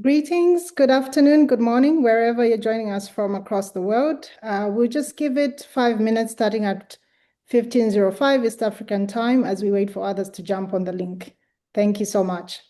Greetings, good afternoon, good morning, wherever you're joining us from across the world. We'll just give it 5 minutes starting at 15:05 East African time as we wait for others to jump on the link. Thank you so much.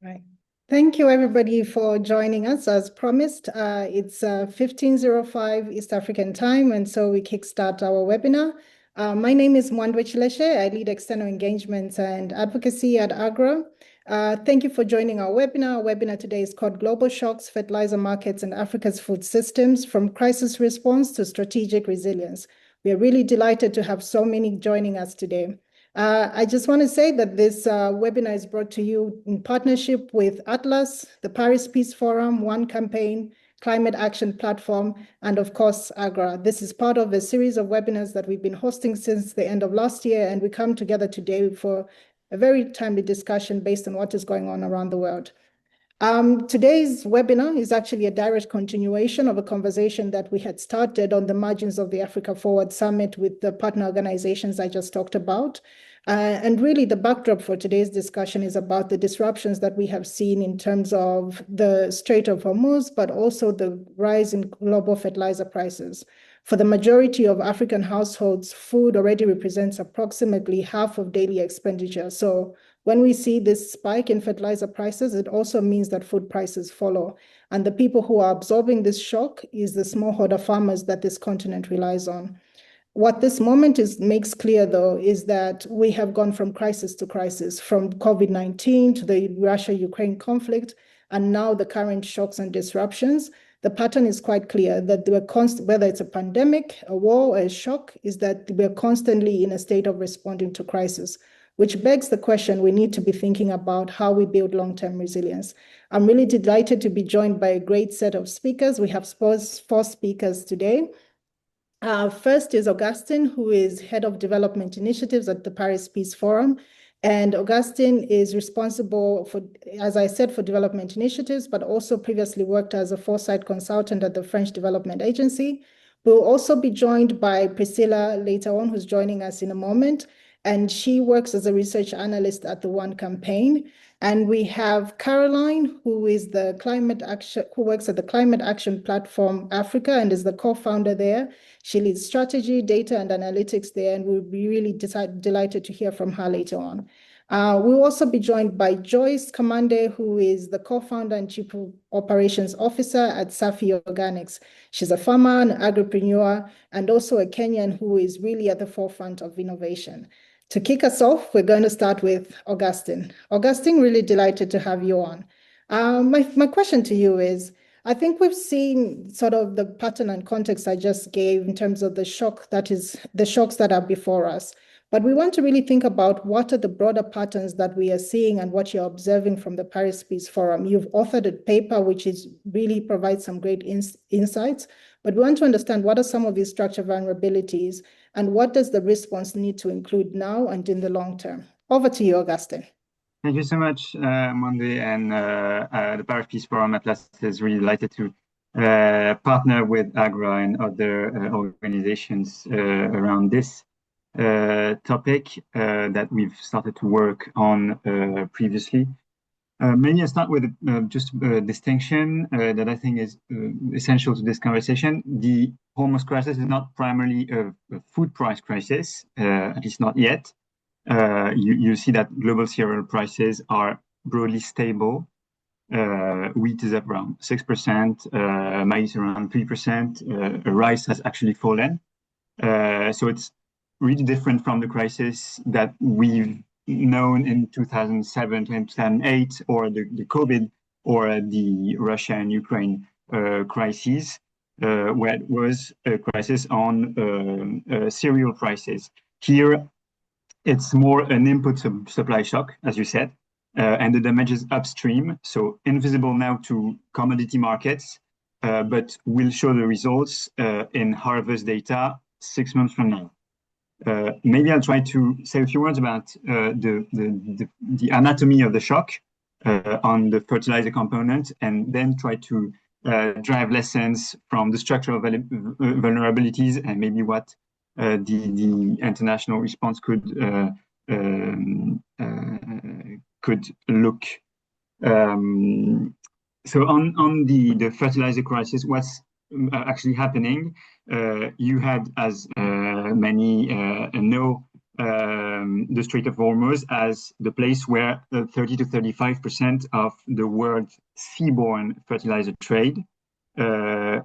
Right. Thank you, everybody, for joining us. As promised, it's 15:05 East African time, and so we kickstart our webinar. My name is Mwandwe Chileshe. I lead external engagements and advocacy at AGRA. Thank you for joining our webinar. Our webinar today is called Global Shocks, Fertilizer Markets and Africa's Food Systems, from Crisis Response to Strategic Resilience. We are really delighted to have so many joining us today. I just want to say that this webinar is brought to you in partnership with Atlas, the Paris Peace Forum, One Campaign, Climate Action Platform, and of course, AGRA. This is part of a series of webinars that we've been hosting since the end of last year, and we come together today for a very timely discussion based on what is going on around the world. Today's webinar is actually a direct continuation of a conversation that we had started on the margins of the Africa Forward Summit with the partner organizations I just talked about. And really the backdrop for today's discussion is about the disruptions that we have seen in terms of the Strait of Hormuz, but also the rise in global fertilizer prices. For the majority of African households, food already represents approximately half of daily expenditure. So when we see this spike in fertilizer prices, it also means that food prices follow. And the people who are absorbing this shock is the smallholder farmers that this continent relies on. What this moment makes clear, though, is that we have gone from crisis to crisis, from COVID-19 to the Russia-Ukraine conflict, and now the current shocks and disruptions. The pattern is quite clear that whether it's a pandemic, a war, or a shock, is that we're constantly in a state of responding to crisis, which begs the question we need to be thinking about how we build long-term resilience. I'm really delighted to be joined by a great set of speakers. We have four speakers today. First is Augustine, who is Head of Development Initiatives at the Paris Peace Forum. And Augustine is responsible for, as I said, for development initiatives, but also previously worked as a foresight consultant at the French Development Agency. We'll also be joined by Priscilla later on, who's joining us in a moment. And she works as a research analyst at the One Campaign. And we have Caroline, who works at the Climate Action Platform Africa and is the co-founder there. She leads strategy, data, and analytics there, and we'll be really delighted to hear from her later on. We'll also be joined by Joyce Kamande, who is the co-founder and chief operations officer at Safi Organics. She's a farmer, an agripreneur, and also a Kenyan who is really at the forefront of innovation. To kick us off, we're going to start with Augustine. Augustine, really delighted to have you on. My question to you is, I think we've seen sort of the pattern and context I just gave in terms of the shocks that are before us. But we want to really think about what are the broader patterns that we are seeing and what you're observing from the Paris Peace Forum. You've authored a paper which is really provides some great insights, but we want to understand what are some of these structural vulnerabilities and what does the response need to include now and in the long term. Over to you, Augustine. Thank you so much, Monday, and the Paris Peace Forum at last is really delighted to partner with AGRA and other organizations around this topic that we've started to work on previously. Maybe I'll start with just a distinction that I think is essential to this conversation. The Hormuz crisis is not primarily a food price crisis, at least not yet. You see that global cereal prices are broadly stable. Wheat is up around 6%, maize around 3%, rice has actually fallen. So it's really different from the crisis that we've known in 2007 to 2008, or the COVID, or the Russia and Ukraine crises, where it was a crisis on cereal prices. Here, it's more an input supply shock, as you said, and the damage is upstream, so invisible now to commodity markets, but will show the results in harvest data 6 months from now. Maybe I'll try to say a few words about the anatomy of the shock on the fertilizer component, and then try to drive lessons from the structural vulnerabilities and maybe what the international response could look. So on the fertilizer crisis, what's actually happening? You had, as many know, the Strait of Hormuz as the place where 30 to 35% of the world's seaborne fertilizer trade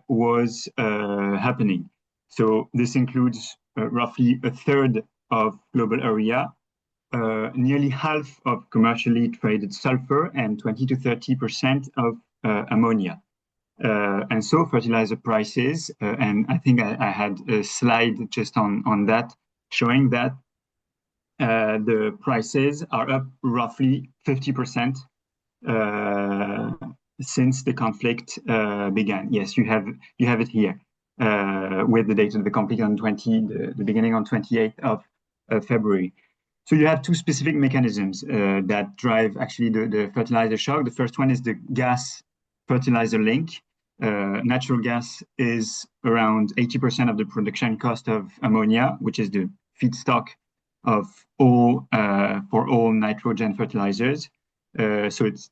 was happening. So this includes roughly a third of global area, nearly half of commercially traded sulfur, and 20 to 30% of ammonia. And so fertilizer prices, and I think I had a slide just on that, showing that the prices are up roughly 50% since the conflict began. Yes, you have it here with the date of the conflict on the beginning on 28th of February. So you have two specific mechanisms that drive actually the fertilizer shock. The first one is the gas fertilizer link. Natural gas is around 80% of the production cost of ammonia, which is the feedstock of for all nitrogen fertilizers. So it's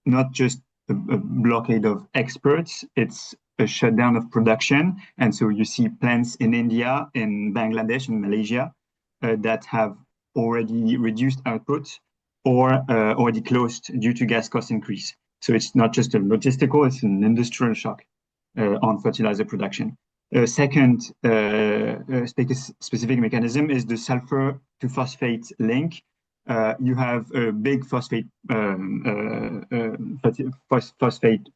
not just a blockade of exports, it's a shutdown of production. And so you see plants in India, in Bangladesh, and Malaysia that have already reduced output or already closed due to gas cost increase. So it's not just a logistical, it's an industrial shock on fertilizer production. Second specific mechanism is the sulfur to phosphate link. You have a big phosphate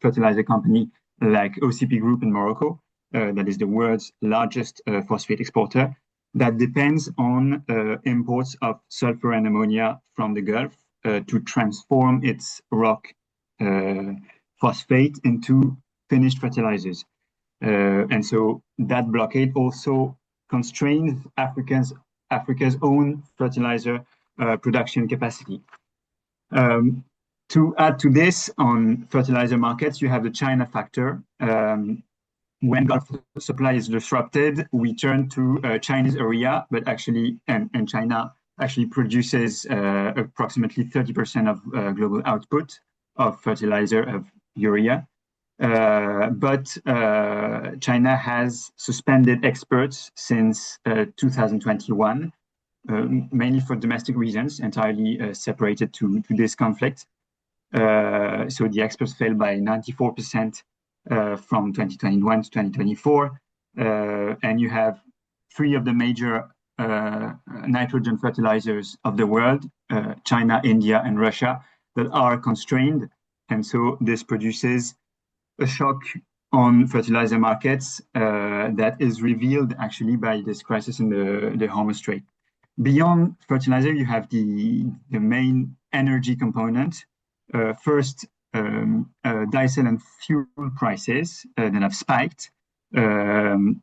fertilizer company like OCP Group in Morocco, that is the world's largest phosphate exporter, that depends on imports of sulfur and ammonia from the Gulf to transform its rock phosphate into finished fertilizers. And so that blockade also constrains Africa's own fertilizer production capacity. To add to this, on fertilizer markets, you have the China factor. When Gulf supply is disrupted, we turn to Chinese urea, but actually, and China actually produces approximately 30% of global output of fertilizer, of urea. But China has suspended exports since 2021 mainly for domestic reasons, entirely separated to this conflict. So the exports fell by 94% from 2021 to 2024. And you have three of the major nitrogen fertilizers of the world, China, India, and Russia, that are constrained. And so this produces a shock on fertilizer markets that is revealed actually by this crisis in the Hormuz Strait. Beyond fertilizer, you have the main energy component. First, diesel and fuel prices that have spiked. Diesel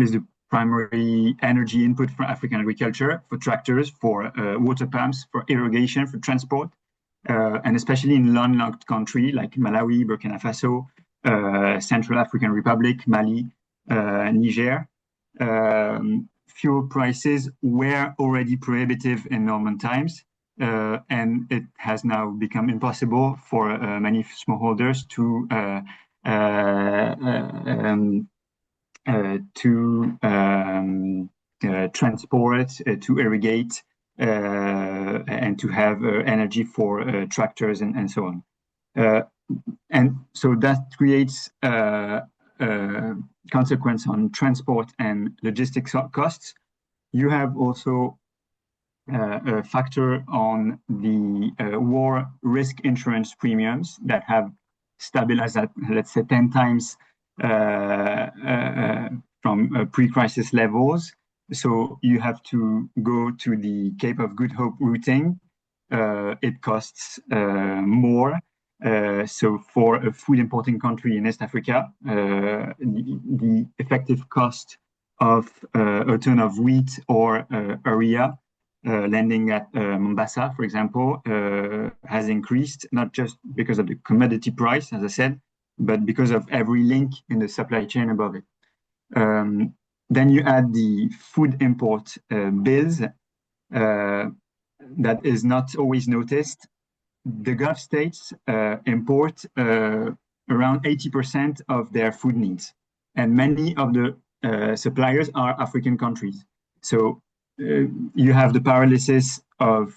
is the primary energy input for African agriculture, for tractors, for water pumps, for irrigation, for transport, and especially in landlocked countries like Malawi, Burkina Faso, Central African Republic, Mali, Niger. Fuel prices were already prohibitive in normal times, and it has now become impossible for many smallholders to transport, to irrigate, and to have energy for tractors and so on. And so that creates consequence on transport and logistics costs. You have also a factor on the war risk insurance premiums that have stabilized at, let's say, 10 times from pre-crisis levels. So you have to go to the Cape of Good Hope routing. It costs more. So for a food importing country in East Africa, the effective cost of a ton of wheat or urea landing at Mombasa, for example, has increased, not just because of the commodity price, as I said, but because of every link in the supply chain above it. Then you add the food import bills that is not always noticed. The Gulf states import around 80% of their food needs, and many of the suppliers are African countries. So you have the paralysis of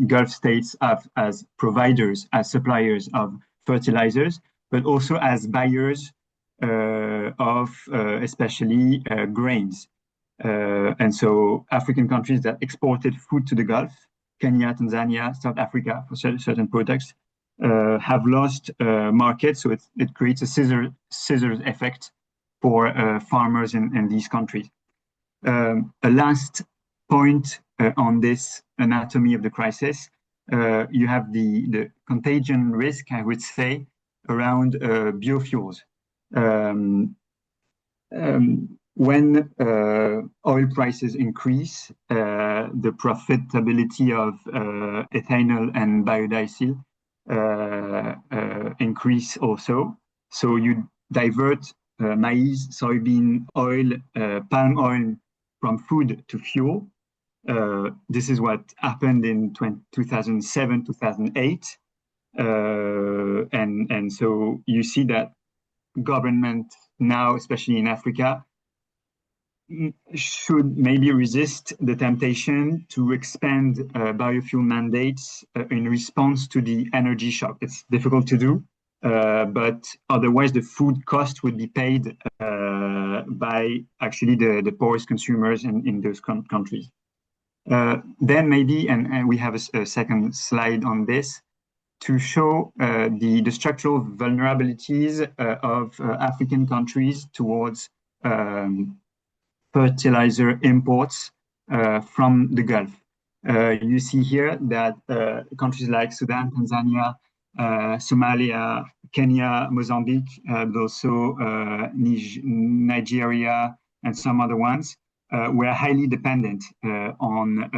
Gulf states as providers, as suppliers of fertilizers, but also as buyers of especially grains. And so African countries that exported food to the Gulf, Kenya, Tanzania, South Africa, for certain products, have lost markets. So it creates a scissors effect for farmers in these countries. A last point on this anatomy of the crisis, you have the contagion risk, I would say, around biofuels. When oil prices increase, the profitability of ethanol and biodiesel increase also. So you divert maize, soybean oil, palm oil from food to fuel. This is what happened in 2007, 2008. And so you see that government now, especially in Africa, should maybe resist the temptation to expand biofuel mandates in response to the energy shock. It's difficult to do, but otherwise the food cost would be paid by actually the poorest consumers in those countries. Then maybe, and we have a second slide on this, to show the structural vulnerabilities of African countries towards fertilizer imports from the Gulf. You see here that countries like Sudan, Tanzania, Somalia, Kenya, Mozambique, but also Nigeria and some other ones were highly dependent on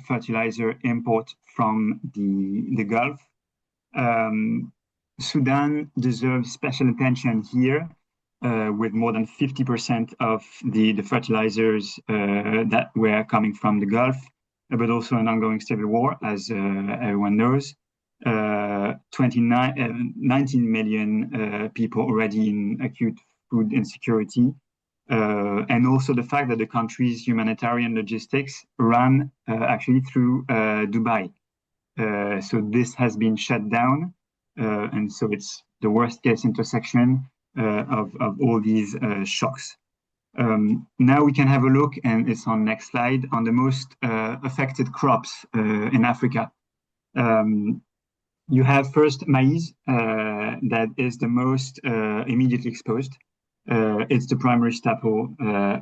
fertilizer import from the Gulf. Sudan deserves special attention here, with more than 50% of the fertilizers that were coming from the Gulf, but also an ongoing civil war, as everyone knows. 19 million people already in acute food insecurity. and also the fact that the country's humanitarian logistics run actually through Dubai. So this has been shut down, and so it's the worst case intersection of all these shocks. Now we can have a look, and it's on next slide, on the most affected crops in Africa. You have first maize, that is the most immediately exposed. It's the primary staple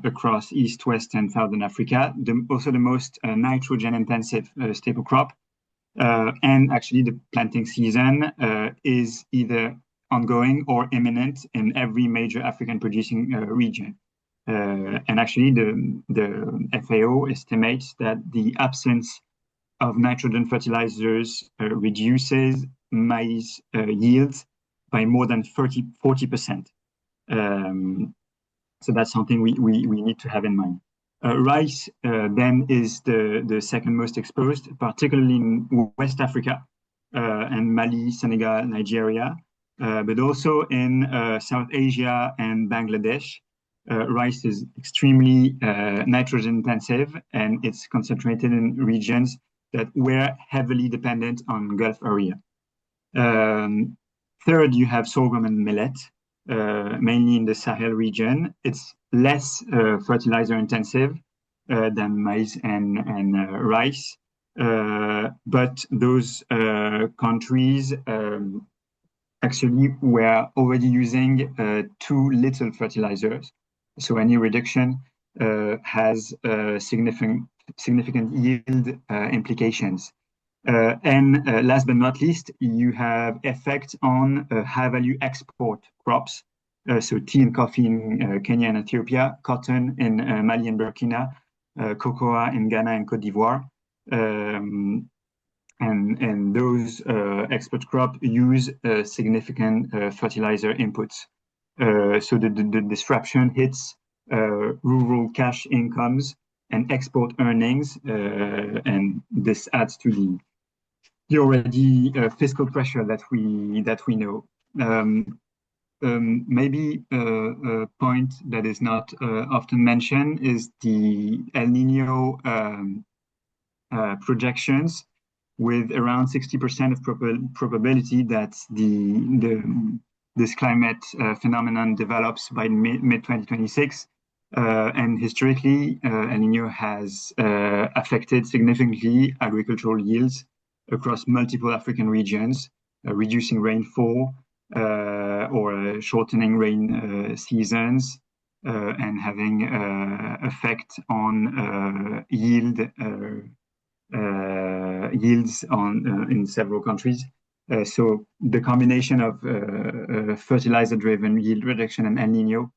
across East, West, and Southern Africa, also the most nitrogen-intensive staple crop. And actually, the planting season is either ongoing or imminent in every major African producing region. And actually, the FAO estimates that the absence of nitrogen fertilizers reduces maize yields by more than 40%. So that's something we need to have in mind. Rice then is the second most exposed, particularly in West Africa and Mali, Senegal, Nigeria, but also in South Asia and Bangladesh. Rice is extremely nitrogen intensive, and it's concentrated in regions that were heavily dependent on Gulf area. Third, you have sorghum and millet, mainly in the Sahel region. It's less fertilizer intensive than maize and rice, but those countries actually were already using too little fertilizers. So any reduction has significant yield implications. And last but not least, you have effect on high-value export crops. So tea and coffee in Kenya and Ethiopia, cotton in Mali and Burkina, cocoa in Ghana and Cote d'Ivoire. And those export crops use significant fertilizer inputs. So the disruption hits rural cash incomes and export earnings, and this adds to the already fiscal pressure that we know. Maybe a point that is not often mentioned is the El Nino projections, with around 60% of probability that this climate phenomenon develops by mid-2026. And historically, El Nino has affected significantly agricultural yields across multiple African regions, reducing rainfall or shortening rain seasons, and having effect on yields in several countries. So the combination of fertilizer-driven yield reduction and El Nino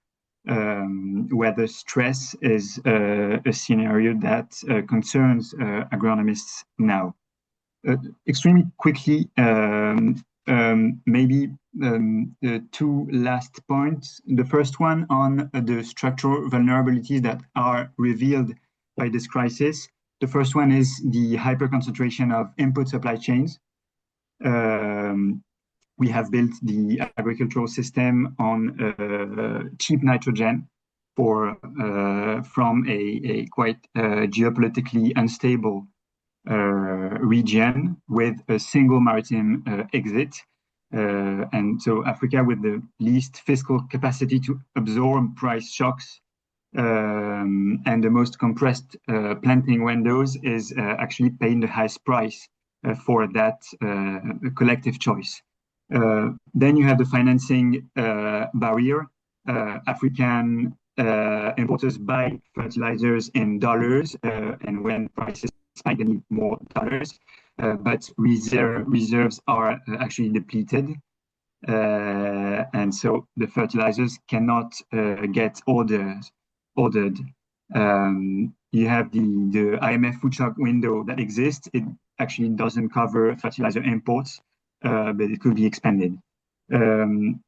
weather stress is a scenario that concerns agronomists now. Extremely quickly, maybe two last points. The first one on the structural vulnerabilities that are revealed by this crisis. The first one is the hyper-concentration of input supply chains. We have built the agricultural system on cheap nitrogen from a quite geopolitically unstable region with a single maritime exit. And so Africa, with the least fiscal capacity to absorb price shocks and the most compressed planting windows, is actually paying the highest price for that collective choice. Then you have the financing barrier. African importers buy fertilizers in dollars, and when prices spike, they need more dollars. But reserves are actually depleted. And so the fertilizers cannot get ordered. You have the IMF food shock window that exists. It actually doesn't cover fertilizer imports, but it could be expanded. And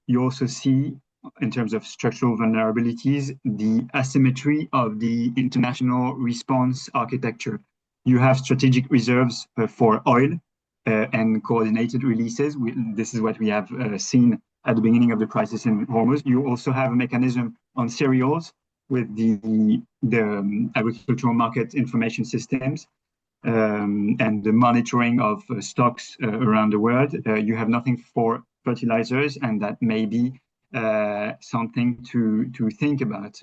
you also see, in terms of structural vulnerabilities, the asymmetry of the international response architecture. You have strategic reserves for oil and coordinated releases. This is what we have seen at the beginning of the crisis in Hormuz. You also have a mechanism on cereals with the agricultural market information systems and the monitoring of stocks around the world. You have nothing for fertilizers, and that may be something to think about.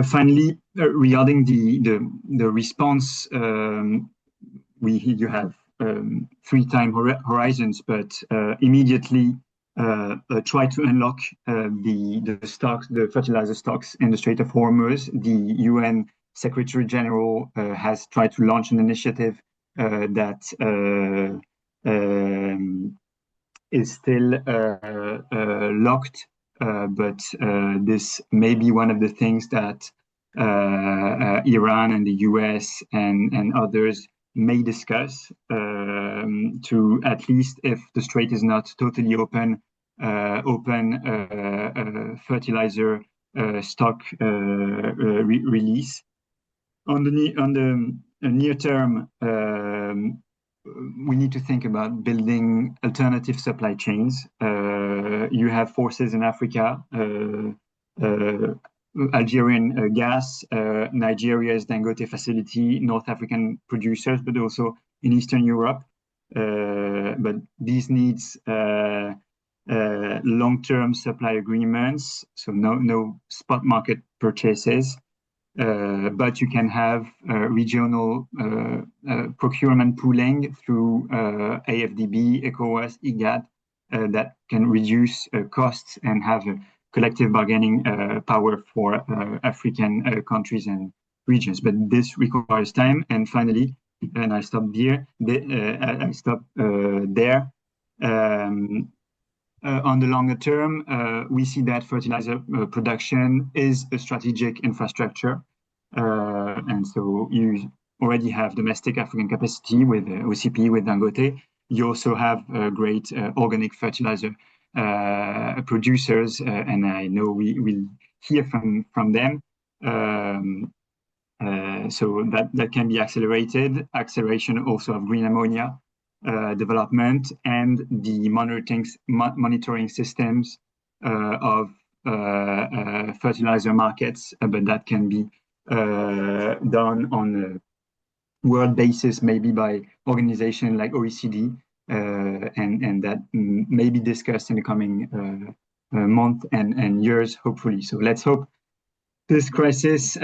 Finally, regarding the response, you have 3-time horizons, but immediately try to unlock the fertilizer stocks in the Strait of Hormuz. The UN Secretary General has tried to launch an initiative that is still locked, but this may be one of the things that Iran and the US and others may discuss to, at least if the strait is not totally open, fertilizer stock release. On the near term, we need to think about building alternative supply chains. You have forces in Africa, Algerian gas, Nigeria's Dangote facility, North African producers, but also in Eastern Europe. But these needs long-term supply agreements, so no spot market purchases. But you can have regional procurement pooling through AFDB, ECOWAS, IGAD, that can reduce costs and have a collective bargaining power for African countries and regions. But this requires time. And finally, and I stop there. On the longer term, we see that fertilizer production is a strategic infrastructure. And so you already have domestic African capacity with OCP, with Dangote. You also have great organic fertilizer producers, and I know we will hear from them. So that can be accelerated. Acceleration also of green ammonia development and the monitoring systems of fertilizer markets, but that can be done on a world basis, maybe by organization like OECD, and that may be discussed in the coming month and years, hopefully. So let's hope this crisis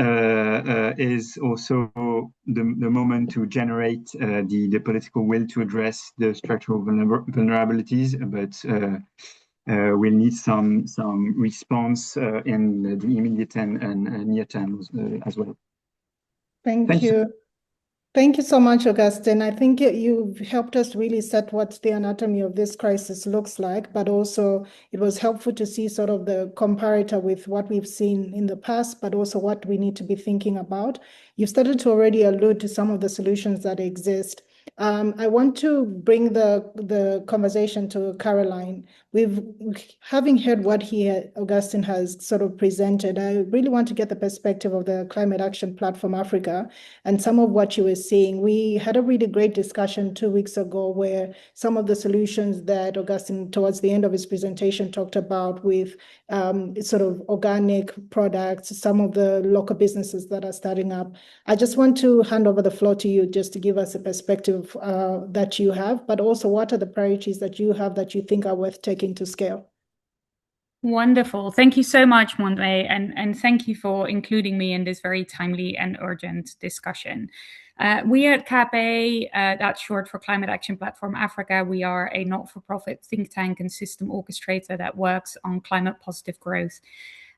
is also the moment to generate the political will to address the structural vulnerabilities, but we'll need some response in the immediate and near term as well. Thank you. Thank you so much, Augustine. I think you've helped us really set what the anatomy of this crisis looks like, but also it was helpful to see sort of the comparator with what we've seen in the past, but also what we need to be thinking about. You've started to already allude to some of the solutions that exist. I want to bring the conversation to Caroline. Having heard what Augustine has sort of presented, I really want to get the perspective of the Climate Action Platform Africa and some of what you were seeing. We had a really great discussion 2 weeks ago where some of the solutions that Augustine, towards the end of his presentation, talked about with sort of organic products, some of the local businesses that are starting up. I just want to hand over the floor to you just to give us a perspective that you have, but also what are the priorities that you have that you think are worth taking to scale? Wonderful. Thank you so much, Mondre, and thank you for including me in this very timely and urgent discussion. We at CAPA, that's short for Climate Action Platform Africa, we are a not-for-profit think tank and system orchestrator that works on climate positive growth.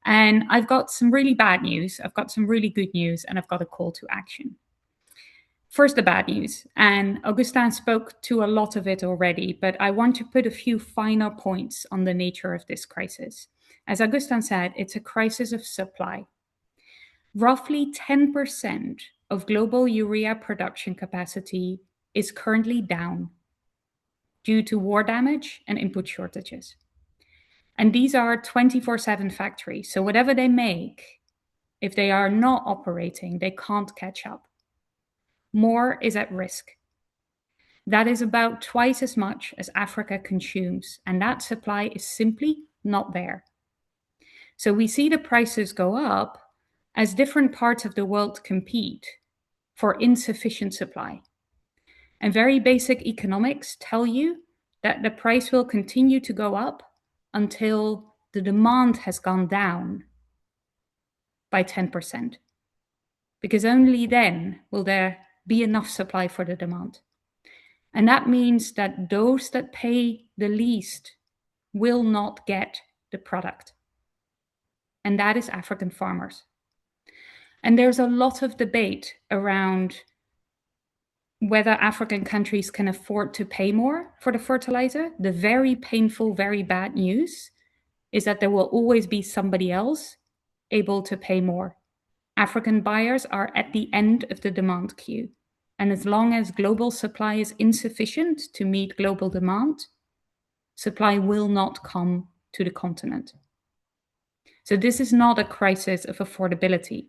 And I've got some really bad news, I've got some really good news, and I've got a call to action. First, the bad news, and Augustin spoke to a lot of it already, but I want to put a few finer points on the nature of this crisis. As Augustin said, it's a crisis of supply. Roughly 10% of global urea production capacity is currently down due to war damage and input shortages. And these are 24/7 factories, so whatever they make, if they are not operating, they can't catch up. More is at risk. That is about twice as much as Africa consumes, and that supply is simply not there. So we see the prices go up as different parts of the world compete for insufficient supply. And very basic economics tell you that the price will continue to go up until the demand has gone down by 10%. Because only then will there be enough supply for the demand. And that means that those that pay the least will not get the product. And that is African farmers. And there's a lot of debate around whether African countries can afford to pay more for the fertilizer. The very painful, very bad news is that there will always be somebody else able to pay more. African buyers are at the end of the demand queue. And as long as global supply is insufficient to meet global demand, supply will not come to the continent. So this is not a crisis of affordability.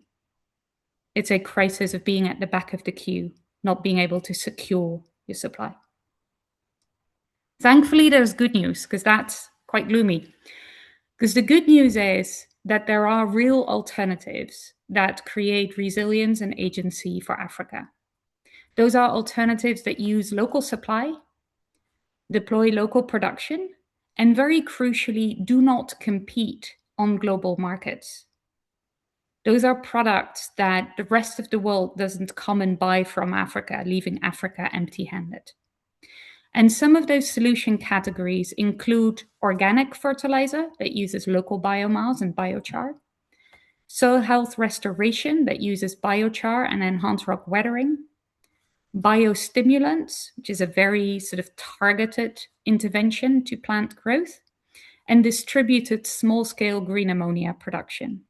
It's a crisis of being at the back of the queue, not being able to secure your supply. Thankfully, there's good news, because that's quite gloomy. Because the good news is that there are real alternatives that create resilience and agency for Africa. Those are alternatives that use local supply, deploy local production, and very crucially, do not compete on global markets. Those are products that the rest of the world doesn't come and buy from Africa, leaving Africa empty-handed. And some of those solution categories include organic fertilizer that uses local biomass and biochar, soil health restoration that uses biochar and enhanced rock weathering, biostimulants, which is a very sort of targeted intervention to plant growth, and distributed small-scale green ammonia production.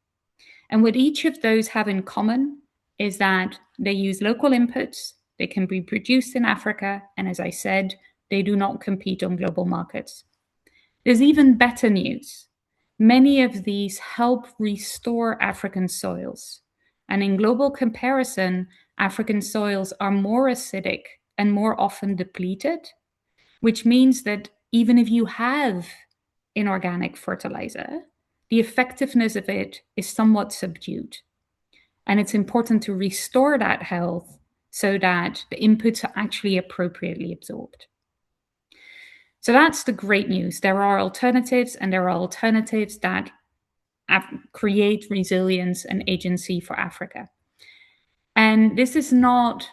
And what each of those have in common is that they use local inputs, they can be produced in Africa, and as I said, they do not compete on global markets. There's even better news. Many of these help restore African soils. And in global comparison, African soils are more acidic and more often depleted, which means that even if you have inorganic fertilizer, the effectiveness of it is somewhat subdued. And it's important to restore that health so that the inputs are actually appropriately absorbed. So that's the great news. There are alternatives, and there are alternatives that create resilience and agency for Africa. And this is not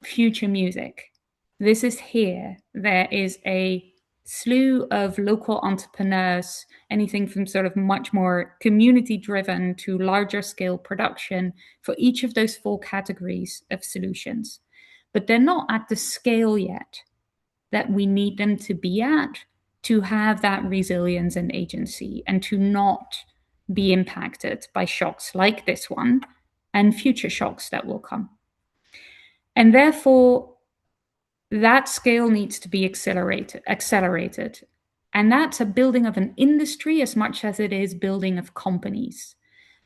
future music. This is here. There is a slew of local entrepreneurs, anything from sort of much more community-driven to larger scale production for each of those 4 categories of solutions. But they're not at the scale yet that we need them to be at to have that resilience and agency and to not be impacted by shocks like this one and future shocks that will come. And therefore, that scale needs to be accelerated. And that's a building of an industry as much as it is building of companies.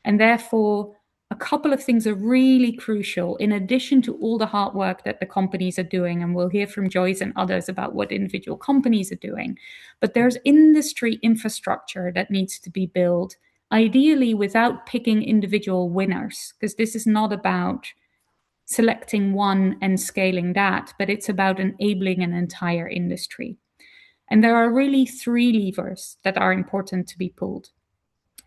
And therefore, a couple of things are really crucial in addition to all the hard work that the companies are doing. And we'll hear from Joyce and others about what individual companies are doing. But there's industry infrastructure that needs to be built, ideally without picking individual winners, because this is not about selecting one and scaling that, but it's about enabling an entire industry. And there are really 3 levers that are important to be pulled.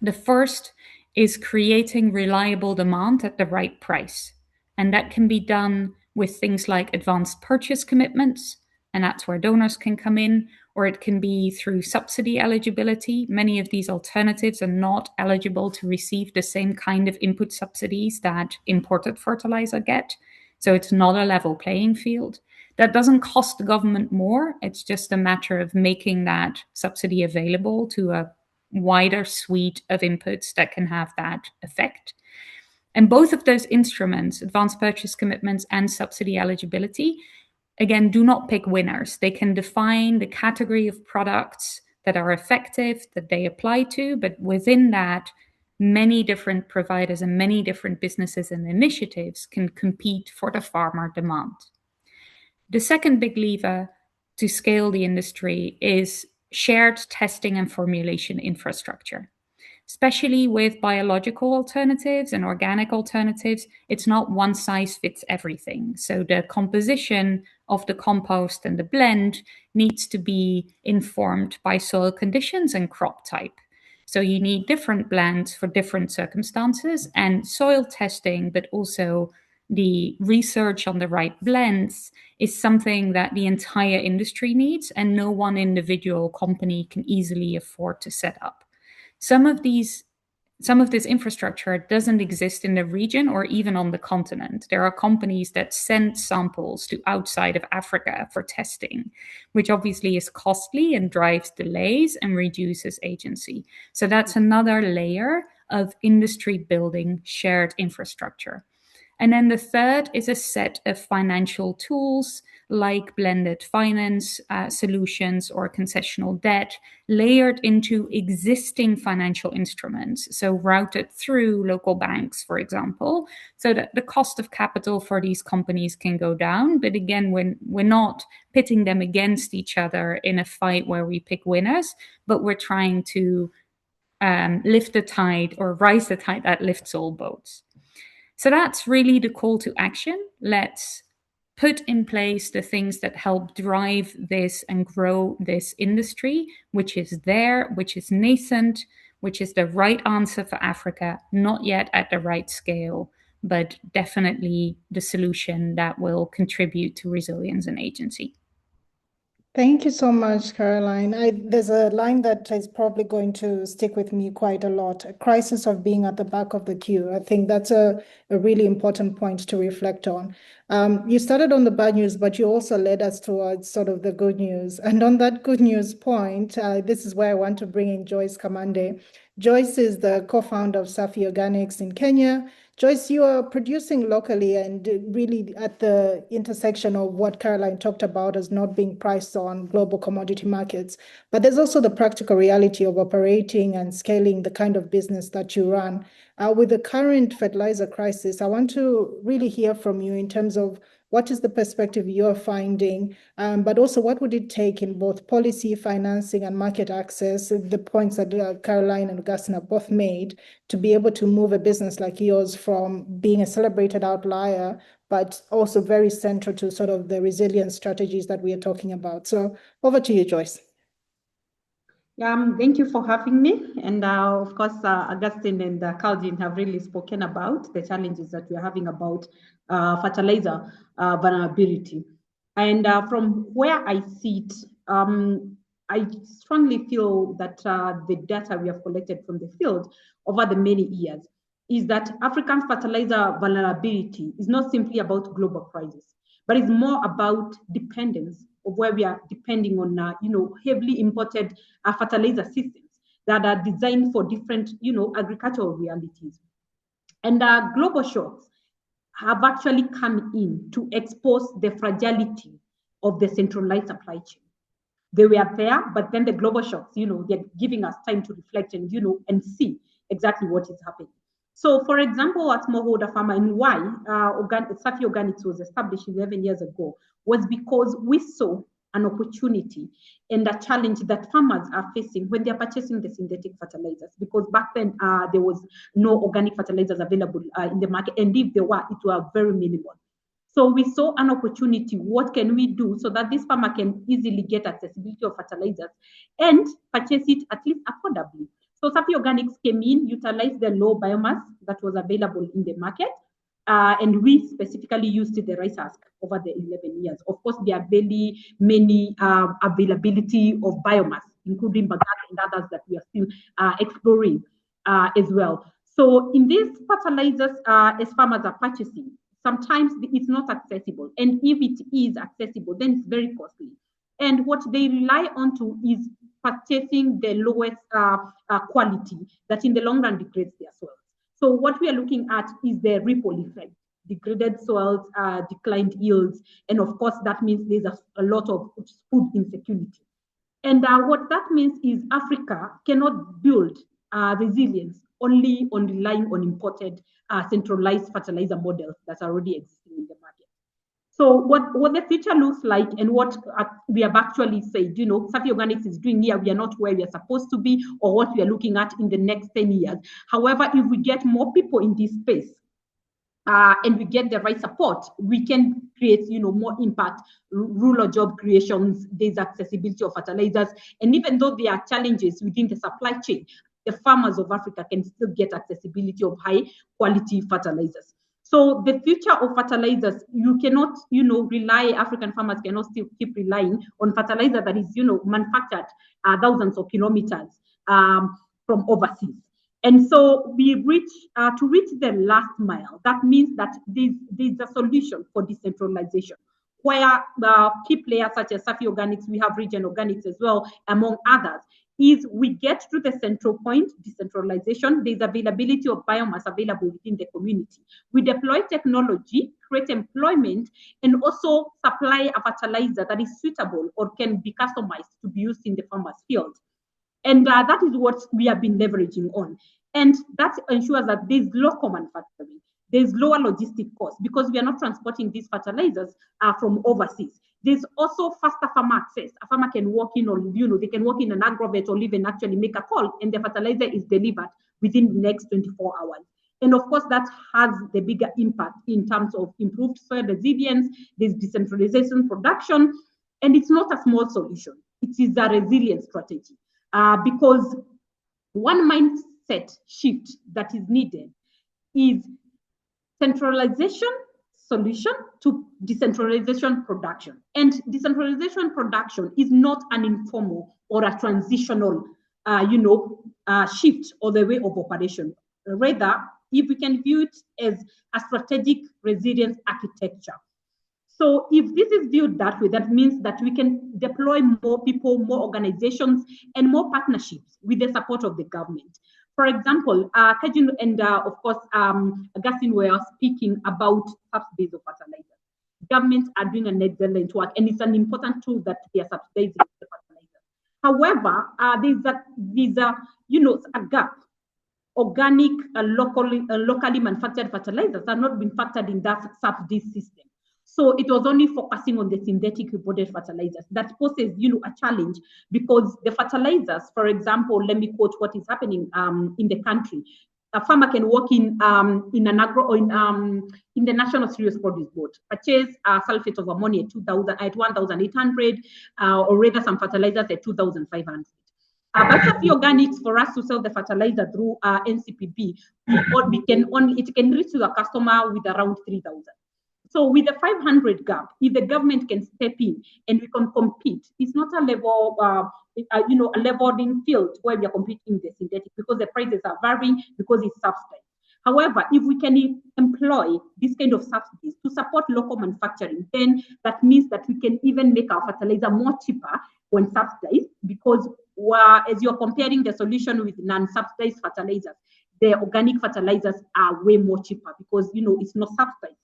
The first is creating reliable demand at the right price. And that can be done with things like advanced purchase commitments, and that's where donors can come in, or it can be through subsidy eligibility. Many of these alternatives are not eligible to receive the same kind of input subsidies that imported fertilizer get. So it's not a level playing field. That doesn't cost the government more. It's just a matter of making that subsidy available to a wider suite of inputs that can have that effect. And both of those instruments, advanced purchase commitments and subsidy eligibility, again, do not pick winners. They can define the category of products that are effective, that they apply to, but within that, many different providers and many different businesses and initiatives can compete for the farmer demand. The second big lever to scale the industry is shared testing and formulation infrastructure. Especially with biological alternatives and organic alternatives, it's not one size fits everything. So the composition of the compost and the blend needs to be informed by soil conditions and crop type. So you need different blends for different circumstances, and soil testing, but also the research on the right blends is something that the entire industry needs, and no one individual company can easily afford to set up. Some of this infrastructure doesn't exist in the region or even on the continent. There are companies that send samples to outside of Africa for testing, which obviously is costly and drives delays and reduces agency. So that's another layer of industry building shared infrastructure. And then the third is a set of financial tools like blended finance solutions or concessional debt layered into existing financial instruments, so routed through local banks, for example, so that the cost of capital for these companies can go down. But again, we're not pitting them against each other in a fight where we pick winners, but we're trying to lift the tide or rise the tide that lifts all boats. So that's really the call to action. Let's put in place the things that help drive this and grow this industry, which is there, which is nascent, which is the right answer for Africa, not yet at the right scale, but definitely the solution that will contribute to resilience and agency. Thank you so much, Caroline. There's a line that is probably going to stick with me quite a lot, a crisis of being at the back of the queue. I think that's a really important point to reflect on. You started on the bad news, but you also led us towards sort of the good news. And on that good news point, this is where I want to bring in Joyce Kamande. Joyce is the co-founder of Safi Organics in Kenya. Joyce, you are producing locally and really at the intersection of what Caroline talked about as not being priced on global commodity markets. But there's also the practical reality of operating and scaling the kind of business that you run. With the current fertilizer crisis, I want to really hear from you in terms of what is the perspective you're finding, but also what would it take in both policy, financing, and market access, the points that Caroline and Augustine both made, to be able to move a business like yours from being a celebrated outlier, but also very central to sort of the resilience strategies that we are talking about. So over to you, Joyce. Thank you for having me. And of course, Augustine and Caldine have really spoken about the challenges that we're having about fertilizer vulnerability. And from where I sit, I strongly feel that the data we have collected from the field over the many years is that African fertilizer vulnerability is not simply about global crisis, but it's more about dependence of where we are depending on, heavily imported fertilizer systems that are designed for different, agricultural realities. And global shocks have actually come in to expose the fragility of the centralized supply chain. They were there, but then the global shocks, they're giving us time to reflect and, and see exactly what is happening. So, for example, at smallholder farmer, and why Safi Organics was established 11 years ago was because we saw an opportunity and a challenge that farmers are facing when they are purchasing the synthetic fertilizers. Because back then, there was no organic fertilizers available in the market, and if there were, it were very minimal. So we saw an opportunity. What can we do so that this farmer can easily get accessibility of fertilizers and purchase it at least affordably? So Safi Organics came in, utilized the low biomass that was available in the market, and we specifically used the rice husk over the 11 years. Of course, there are very many availability of biomass, including bagasse and others that we are still exploring as well. So in these fertilizers, as farmers are purchasing, sometimes it's not accessible. And if it is accessible, then it's very costly. And what they rely on to is purchasing the lowest quality that in the long run degrades their soils. So what we are looking at is the ripple effect, degraded soils, declined yields, and of course that means there's a lot of food insecurity. And what that means is Africa cannot build resilience only on relying on imported centralized fertilizer models that are already existing in the market. So what the future looks like and what we have actually said, Safi Organics is doing here, we are not where we are supposed to be or what we are looking at in the next 10 years. However, if we get more people in this space, and we get the right support, we can create, more impact, rural job creations, there's accessibility of fertilizers. And even though there are challenges within the supply chain, the farmers of Africa can still get accessibility of high quality fertilizers. So the future of fertilizers, you cannot, African farmers cannot still keep relying on fertilizer that is, manufactured thousands of kilometers from overseas. And so we to reach the last mile. That means that there's a solution for decentralization, where key players such as Safi Organics, we have Regen Organics as well, among others, is we get to the central point, decentralization. There's availability of biomass available within the community. We deploy technology, create employment, and also supply a fertilizer that is suitable or can be customized to be used in the farmer's field. And that is what we have been leveraging on. And that ensures that there's local manufacturing, there's lower logistic costs because we are not transporting these fertilizers from overseas. There's also faster farmer access. A farmer can walk in or, they can walk in an agrovet or even actually make a call and the fertilizer is delivered within the next 24 hours. And of course, that has the bigger impact in terms of improved soil resilience, there's decentralization production, and it's not a small solution. It is a resilience strategy. Because one mindset shift that is needed is centralization solution to decentralization production. And decentralization production is not an informal or a transitional, shift or the way of operation. Rather, if we can view it as a strategic resilience architecture. So if this is viewed that way, that means that we can deploy more people, more organizations, and more partnerships with the support of the government. For example, Kajun and of course, Augustine were speaking about subsidies of fertilizer. Governments are doing an excellent work, and it's an important tool that they are subsidizing the fertilizer. However, there's a gap. Organic, locally manufactured fertilizers are not being factored in that subsidy system. So it was only focusing on the synthetic reported fertilizers. That poses, a challenge because the fertilizers, for example, let me quote what is happening in the country. A farmer can walk in an agro or in the National Serious Produce Board, purchase sulfate of ammonia at 1,800, or rather some fertilizers at 2,500. But Safi Organics, for us to sell the fertilizer through NCPB, it can reach to the customer with around 3,000. So with the 500 gap, if the government can step in and we can compete, it's not a level, a leveling field where we are competing the synthetic because the prices are varying because it's subsidized. However, if we can employ this kind of subsidies to support local manufacturing, then that means that we can even make our fertilizer more cheaper when subsidized because as you're comparing the solution with non-subsidized fertilizers, the organic fertilizers are way more cheaper because, it's not subsidized.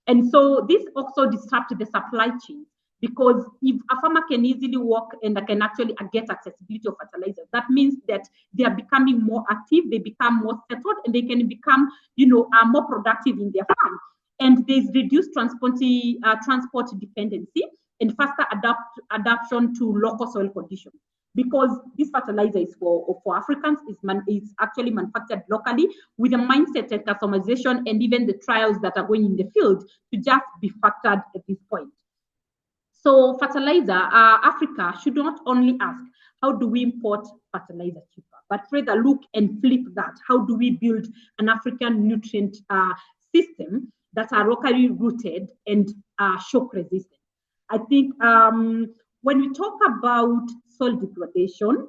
And so this also disrupts the supply chain because if a farmer can easily walk and can actually get accessibility of fertilizers, that means that they are becoming more active, they become more settled, and they can become, more productive in their farm. And there's reduced transport dependency and faster adaptation to local soil conditions. Because this fertilizer is for Africans, it's actually manufactured locally with a mindset and customization and even the trials that are going in the field to just be factored at this point. So fertilizer, Africa should not only ask, how do we import fertilizer cheaper, but rather look and flip that. How do we build an African nutrient system that are locally rooted and shock resistant? I think when we talk about soil degradation,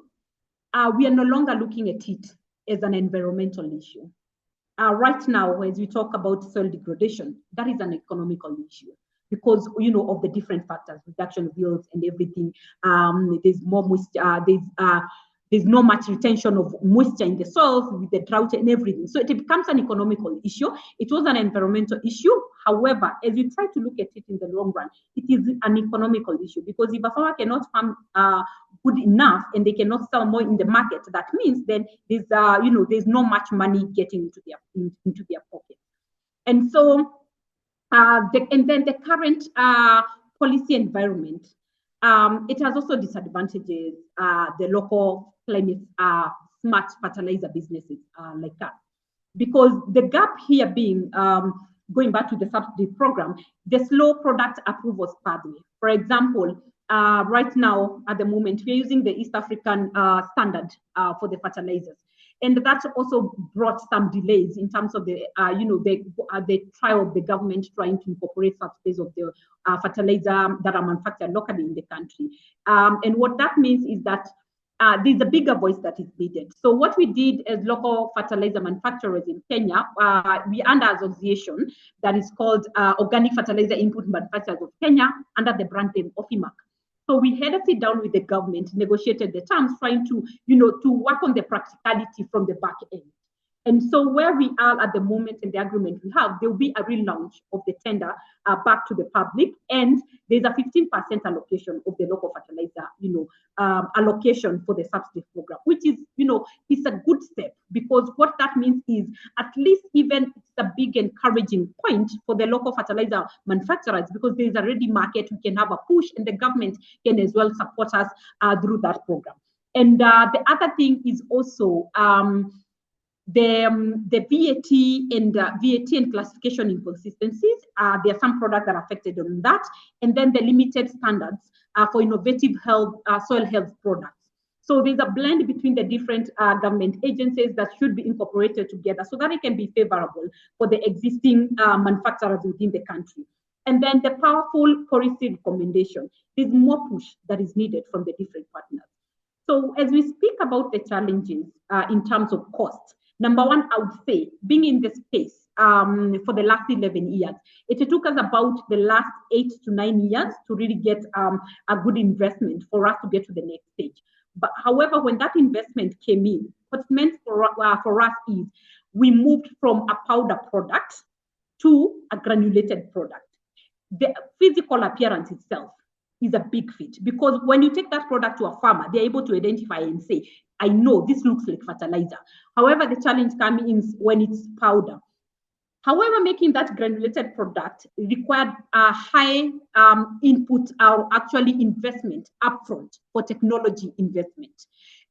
we are no longer looking at it as an environmental issue. Right now, as we talk about soil degradation, that is an economical issue because, of the different factors, reduction of yields and everything. There's more moisture, there's not much retention of moisture in the soils with the drought and everything. So it becomes an economical issue. It was an environmental issue. However, as you try to look at it in the long run, it is an economical issue because if a farmer cannot farm good enough and they cannot sell more in the market, that means then there's there's not much money getting into their pocket. And so and then the current policy environment, it has also disadvantages the local climate smart fertilizer businesses like that. Because the gap here being, going back to the subsidy program, the slow product approvals pathway. For example, right now, at the moment, we're using the East African standard for the fertilizers. And that also brought some delays in terms of the, the trial of the government trying to incorporate subsidies of the fertilizer that are manufactured locally in the country. And what that means is that there's a bigger voice that is needed. So what we did as local fertilizer manufacturers in Kenya, we under association that is called Organic Fertilizer Input Manufacturers of Kenya under the brand name OFIMAC. So we had a sit down with the government, negotiated the terms, trying to, to work on the practicality from the back end. And so where we are at the moment in the agreement we have, there will be a relaunch of the tender back to the public, and there's a 15% allocation of the local fertilizer, allocation for the subsidy program, which is, it's a good step, because what that means is at least even it's a big encouraging point for the local fertilizer manufacturers, because there's a ready market, we can have a push, and the government can as well support us through that program. And the other thing is also the VAT and classification inconsistencies. There are some products that are affected on that, and then the limited standards for innovative health, soil health products. So there's a blend between the different government agencies that should be incorporated together so that it can be favorable for the existing manufacturers within the country. And then the powerful policy recommendation. There's more push that is needed from the different partners. So as we speak about the challenges in terms of cost, number one, I would say, being in this space for the last 11 years, it took us about the last 8 to 9 years to really get a good investment for us to get to the next stage. But however, when that investment came in, what's meant for us is we moved from a powder product to a granulated product. The physical appearance itself is a big fit, because when you take that product to a farmer, they're able to identify and say, I know this looks like fertilizer. However, the challenge comes in when it's powder. However, making that granulated product required a high input or actually investment upfront for technology investment.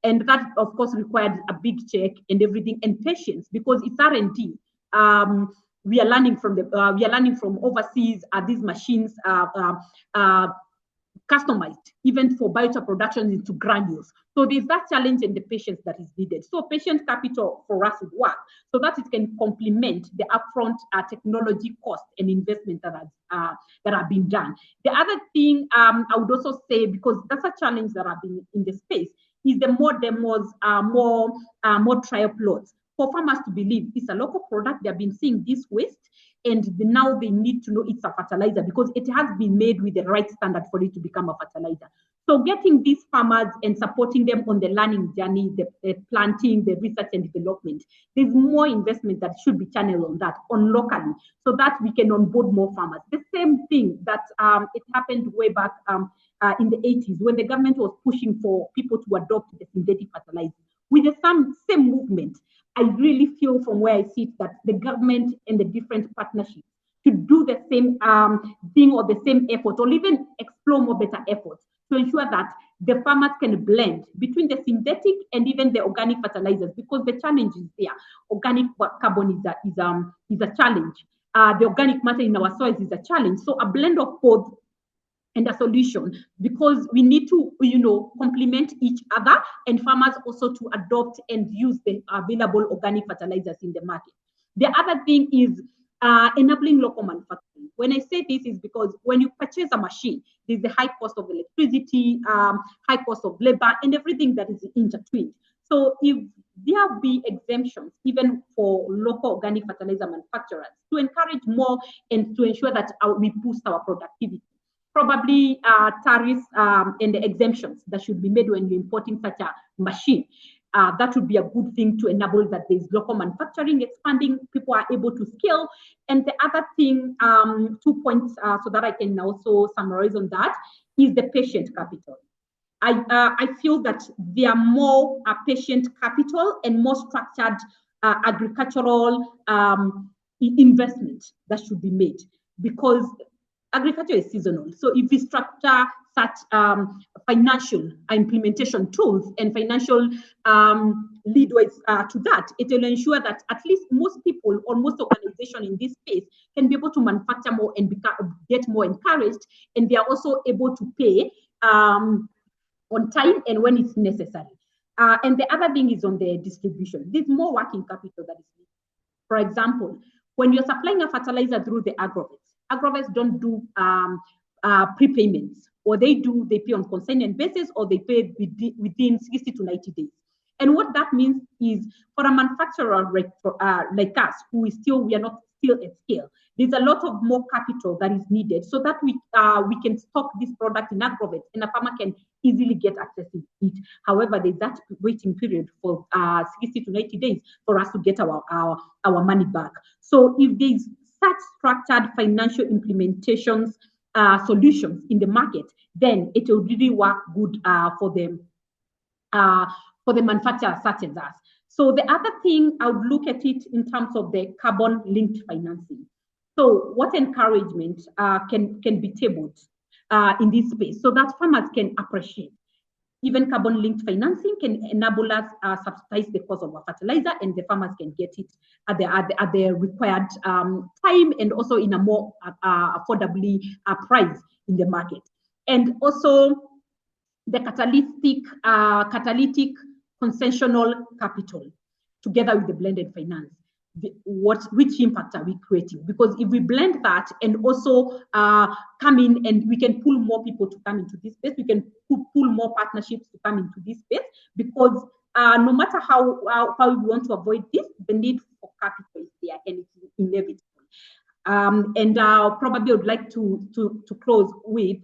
And that, of course, required a big check and everything, and patience, because it's R&D. We are learning from overseas. These machines customized even for biochar production into granules. So there's that challenge and the patience that is needed. So patient capital for us would work so that it can complement the upfront technology cost and investment that are being done. The other thing I would also say, because that's a challenge that have been in the space, is the more demos, more trial plots for farmers to believe it's a local product. They've been seeing this waste, and now they need to know it's a fertilizer because it has been made with the right standard for it to become a fertilizer. So getting these farmers and supporting them on the learning journey, the planting, the research and development, there's more investment that should be channeled on that, on locally, so that we can onboard more farmers. The same thing that it happened way back in the 80s when the government was pushing for people to adopt the synthetic fertilizer. With the same movement, I really feel from where I sit that the government and the different partnerships should do the same thing or the same effort, or even explore more better efforts to ensure that the farmers can blend between the synthetic and even the organic fertilizers, because the challenge is there. Organic carbon is a challenge. The organic matter in our soils is a challenge. So a blend of both and a solution, because we need to, complement each other, and farmers also to adopt and use the available organic fertilizers in the market. The other thing is enabling local manufacturing. When I say this is because when you purchase a machine, there's the high cost of electricity, high cost of labor, and everything that is intertwined. So if there be exemptions, even for local organic fertilizer manufacturers, to encourage more and to ensure that we boost our productivity. Probably tariffs and the exemptions that should be made when you're importing such a machine. That would be a good thing to enable that there's local manufacturing expanding, people are able to scale. And the other thing, 2 points, so that I can also summarize on that, is the patient capital. I feel that there are more patient capital and more structured agricultural investment that should be made. because agriculture is seasonal. So if we structure such financial implementation tools and financial leadways to that, it will ensure that at least most people or most organizations in this space can be able to manufacture more and get more encouraged, and they are also able to pay on time and when it's necessary. And the other thing is on the distribution. There's more working capital that is needed. For example, when you're supplying a fertilizer through the agrovets don't do prepayments, or they pay on consignment basis, or they pay within 60 to 90 days. And what that means is, for a manufacturer like us, we are not still at scale, there's a lot of more capital that is needed so that we can stock this product in agrovets and a farmer can easily get access to it. However, there's that waiting period for 60 to 90 days for us to get our money back. So if there's such structured financial implementations solutions in the market, then it will really work good for them. For the manufacturers such as us. So the other thing, I would look at it in terms of the carbon-linked financing. So what encouragement can be tabled in this space so that farmers can appreciate? Even carbon-linked financing can enable us subsidize the cost of our fertilizer, and the farmers can get it at the required time, and also in a more affordably price in the market. And also the catalytic concessional capital together with the blended finance. Which impact are we creating? Because if we blend that and also come in, and we can pull more people to come into this space, we can pull more partnerships to come into this space, because no matter how we want to avoid this, the need for capital is there and it's inevitable. And probably would like to close with,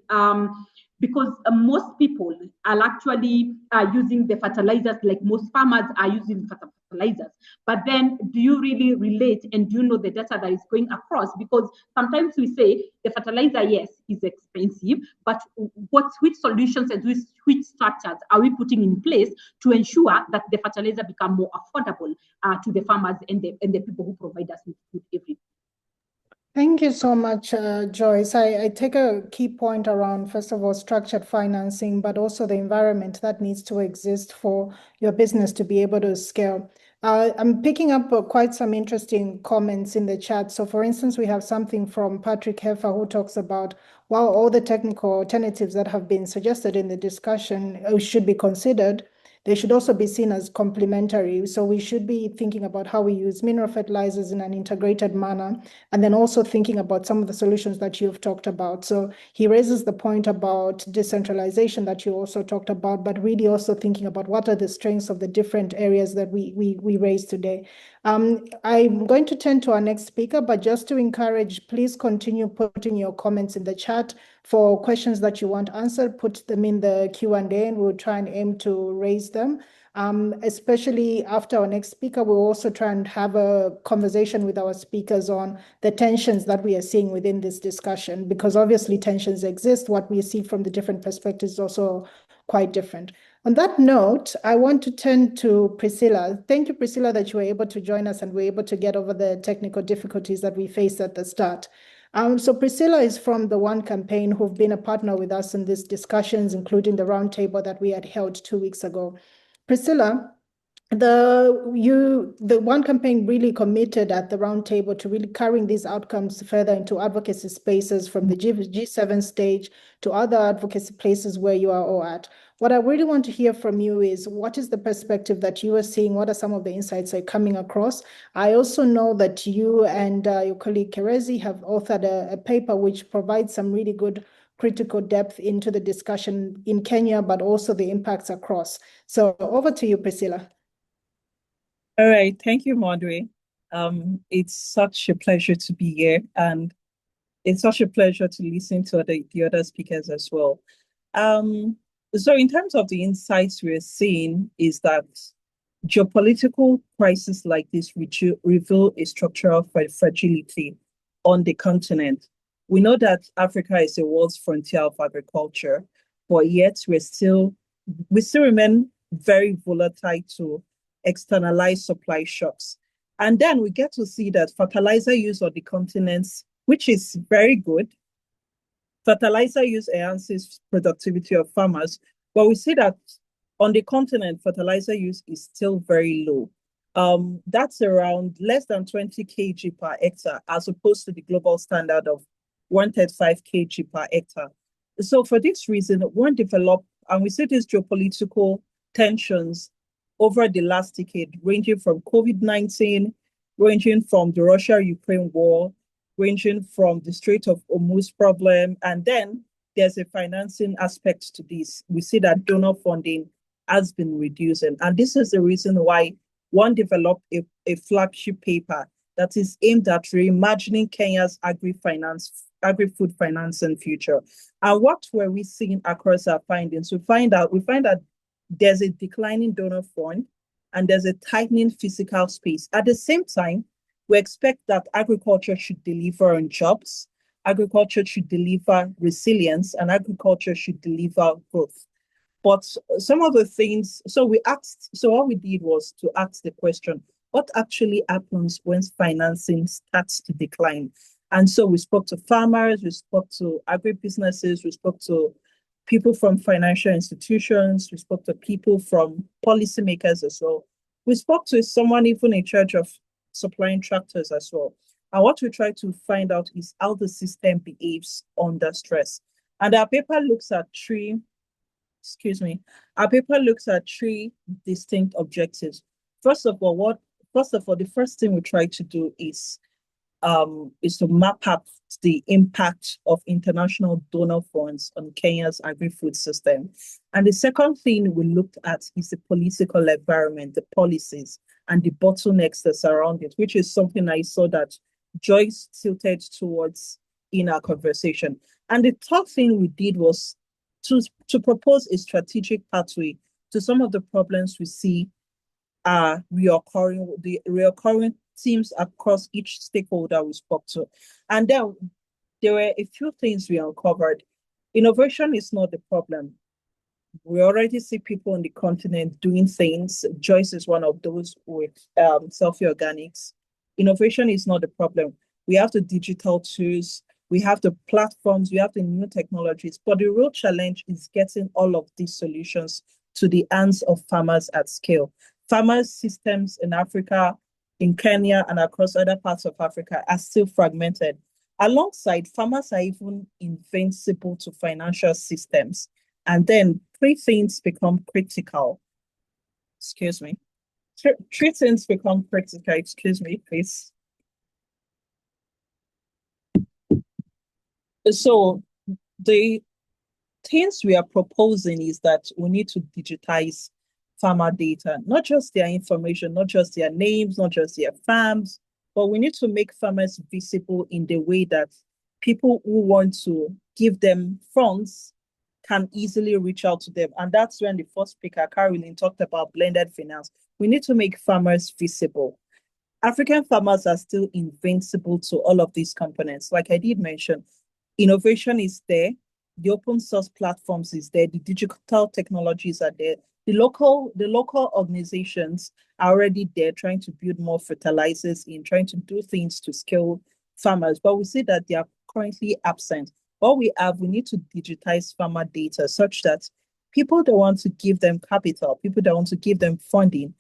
because most people are actually using the fertilizers, like most farmers are using fertilizers. But then, do you really relate, and do you know the data that is going across? Because sometimes we say the fertilizer, yes, is expensive, but which solutions and which structures are we putting in place to ensure that the fertilizer become more affordable to the farmers and the people who provide us with food every day? Thank you so much, Joyce. I take a key point around, first of all, structured financing, but also the environment that needs to exist for your business to be able to scale. I'm picking up quite some interesting comments in the chat. So for instance, we have something from Patrick Heffer who talks about, while all the technical alternatives that have been suggested in the discussion should be considered, they should also be seen as complementary. So we should be thinking about how we use mineral fertilizers in an integrated manner, and then also thinking about some of the solutions that you've talked about. So he raises the point about decentralization that you also talked about, but really also thinking about what are the strengths of the different areas that we raised today. I'm going to turn to our next speaker, but just to encourage, please continue putting your comments in the chat. For questions that you want answered, put them in the Q&A, and we'll try and aim to raise them. Especially after our next speaker, we'll also try and have a conversation with our speakers on the tensions that we are seeing within this discussion, because obviously tensions exist. What we see from the different perspectives is also quite different. On that note, I want to turn to Priscilla. Thank you, Priscilla, that you were able to join us and were able to get over the technical difficulties that we faced at the start. So Priscilla is from the One Campaign, who've been a partner with us in these discussions, including the roundtable that we had held 2 weeks ago. Priscilla, the One Campaign really committed at the roundtable to really carrying these outcomes further into advocacy spaces, from the G7 stage to other advocacy places where you are all at. What I really want to hear from you is, what is the perspective that you are seeing? What are some of the insights that are coming across? I also know that you and your colleague Kerezi have authored a paper which provides some really good critical depth into the discussion in Kenya, but also the impacts across. So over to you, Priscilla. All right, thank you, Mondwe. It's such a pleasure to be here, and it's such a pleasure to listen to the other speakers as well. So in terms of the insights we're seeing is that geopolitical crises like this reveal a structural fragility on the continent. We know that Africa is the world's frontier of agriculture, but yet we still remain very volatile to externalized supply shocks. And then we get to see that fertilizer use on the continents which is very good. Fertilizer use enhances productivity of farmers, but we see that on the continent, fertilizer use is still very low. That's around less than 20 kg per hectare, as opposed to the global standard of 135 kg per hectare. So for this reason, one developed, and we see these geopolitical tensions over the last decade, ranging from COVID-19, ranging from the Russia-Ukraine war, ranging from the Strait of Hormuz problem, and then there's a financing aspect to this. We see that donor funding has been reducing, and this is the reason why one developed a flagship paper that is aimed at reimagining Kenya's agri-food financing future. And what were we seeing across our findings? We find that there's a declining donor fund and there's a tightening physical space. At the same time, we expect that agriculture should deliver on jobs, agriculture should deliver resilience, and agriculture should deliver growth. But some of the things, so what we did was to ask the question, what actually happens when financing starts to decline? And so we spoke to farmers, we spoke to agribusinesses, we spoke to people from financial institutions, we spoke to people from policymakers as well. We spoke to someone even in charge of supplying tractors as well. And what we try to find out is how the system behaves under stress. And our paper looks at three distinct objectives. First of all, the first thing we try to do is to map out the impact of international donor funds on Kenya's agri-food system. And the second thing we looked at is the political environment, the policies, and the bottlenecks that surround it, which is something I saw that Joyce tilted towards in our conversation. And the third thing we did was to propose a strategic pathway to some of the problems we see are reoccurring themes across each stakeholder we spoke to. And then there were a few things we uncovered. Innovation is not the problem. We already see people on the continent doing things. Joyce is one of those with Selfie Organics. Innovation is not the problem. We have the digital tools, we have the platforms, we have the new technologies, but the real challenge is getting all of these solutions to the hands of farmers at scale. Farmers' systems in Africa, in Kenya, and across other parts of Africa are still fragmented. Alongside, farmers are even invincible to financial systems. And then three things become critical. Excuse me. Three things become critical. Excuse me, please. So the things we are proposing is that we need to digitize farmer data, not just their information, not just their names, not just their farms, but we need to make farmers visible in the way that people who want to give them funds can easily reach out to them. And that's when the first speaker, Caroline, talked about blended finance. We need to make farmers visible. African farmers are still invincible to all of these components. Like I did mention, innovation is there, the open source platforms is there, the digital technologies are there, the local organizations are already there trying to build more fertilizers in, trying to do things to scale farmers, but we see that they are currently absent. What we need to digitize farmer data such that people that want to give them capital, people that want to give them funding,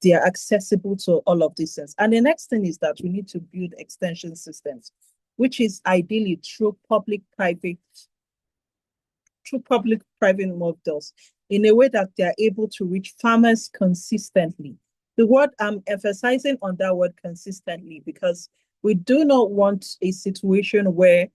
they are accessible to all of these things. And the next thing is that we need to build extension systems, which is ideally through public-private models in a way that they are able to reach farmers consistently. The word I'm emphasizing on that word consistently, because we do not want a situation where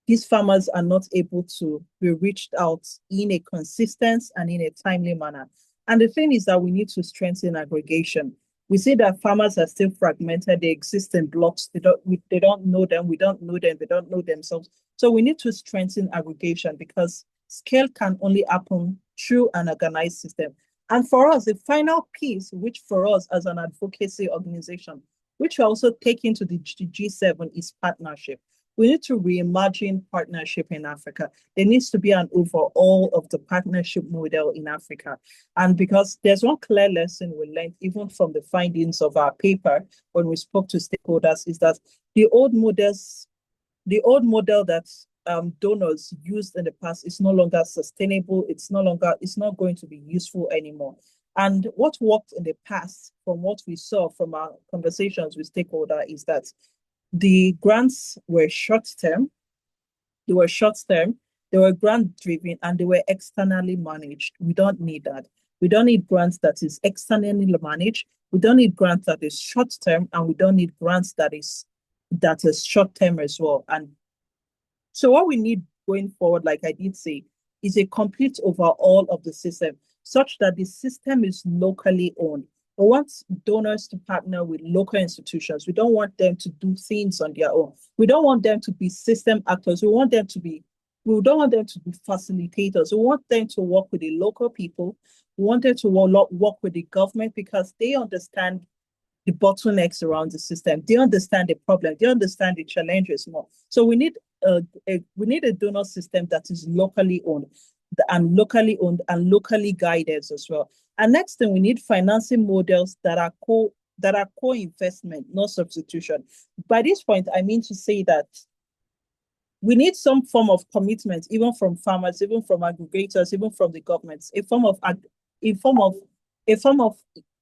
these farmers are not able to be reached out in a consistent and in a timely manner. And the thing is that we need to strengthen aggregation. We see that farmers are still fragmented. They exist in blocks. They don't know them. We don't know them. They don't know themselves. So we need to strengthen aggregation because scale can only happen through an organized system. And for us, the final piece, which for us as an advocacy organization, which we also take into the G7 is partnership. We need to reimagine partnership in Africa. There needs to be an overhaul of the partnership model in Africa. And because there's one clear lesson we learned, even from the findings of our paper when we spoke to stakeholders, is that the old models the old model that donors used in the past is no longer sustainable. It's not going to be useful anymore. And what worked in the past, from what we saw from our conversations with stakeholders, is that the grants were short-term. They were short-term, they were grant-driven, and they were externally managed. We don't need that. We don't need grants that is externally managed. We don't need grants that is short-term, and we don't need grants that is short-term as well. And so what we need going forward, like I did say, is a complete overhaul of the system such that the system is locally owned. We want donors to partner with local institutions. We don't want them to do things on their own. We don't want them to be system actors. We don't want them to be facilitators. We want them to work with the local people. We want them to work with the government because they understand the bottlenecks around the system. They understand the problem. They understand the challenges more. So we need a donor system that is locally owned and locally guided as well. And next thing, we need financing models that are co-investment, not substitution. By this point, I mean to say that we need some form of commitment, even from farmers, even from aggregators, even from the governments, a form of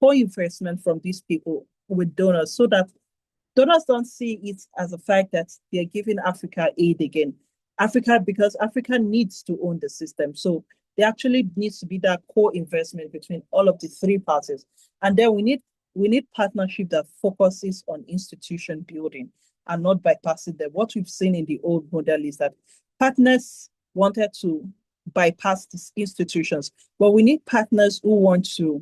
co-investment from these people with donors, so that donors don't see it as a fact that they're giving Africa aid again. Because Africa needs to own the system. So there actually needs to be that co-investment between all of the three parties. And then we need partnership that focuses on institution building and not bypassing them. What we've seen in the old model is that partners wanted to bypass these institutions, but we need partners who want to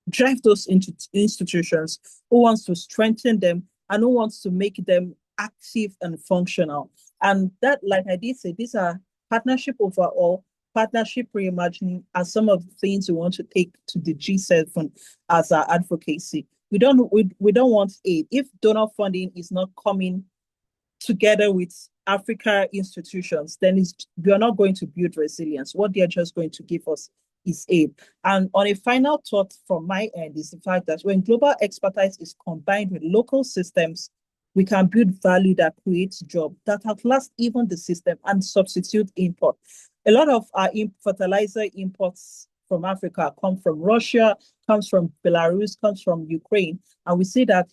drive those institutions, who wants to strengthen them, and who wants to make them active and functional. And that, like I did say, these are partnership overall, partnership reimagining are some of the things we want to take to the G7 as our advocacy. We don't want aid. If donor funding is not coming together with Africa institutions, then we are not going to build resilience. What they're just going to give us is aid. And on a final thought from my end is the fact that when global expertise is combined with local systems, we can build value that creates jobs that outlast even the system and substitute import. A lot of our fertilizer imports from Africa come from Russia, comes from Belarus, comes from Ukraine. And we see that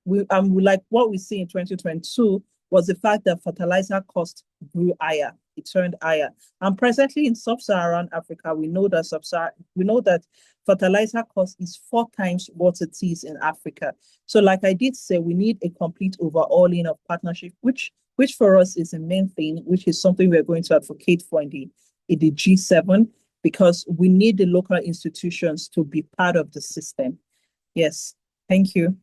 we like what we see in 2022 was the fact that fertilizer cost grew higher. It turned higher. And presently in sub-Saharan Africa, we know that fertilizer cost is 4 times what it is in Africa. So like I did say, we need a complete overhauling of partnership, which for us is the main thing, which is something we're going to advocate for in the G7, because we need the local institutions to be part of the system. Yes, thank you.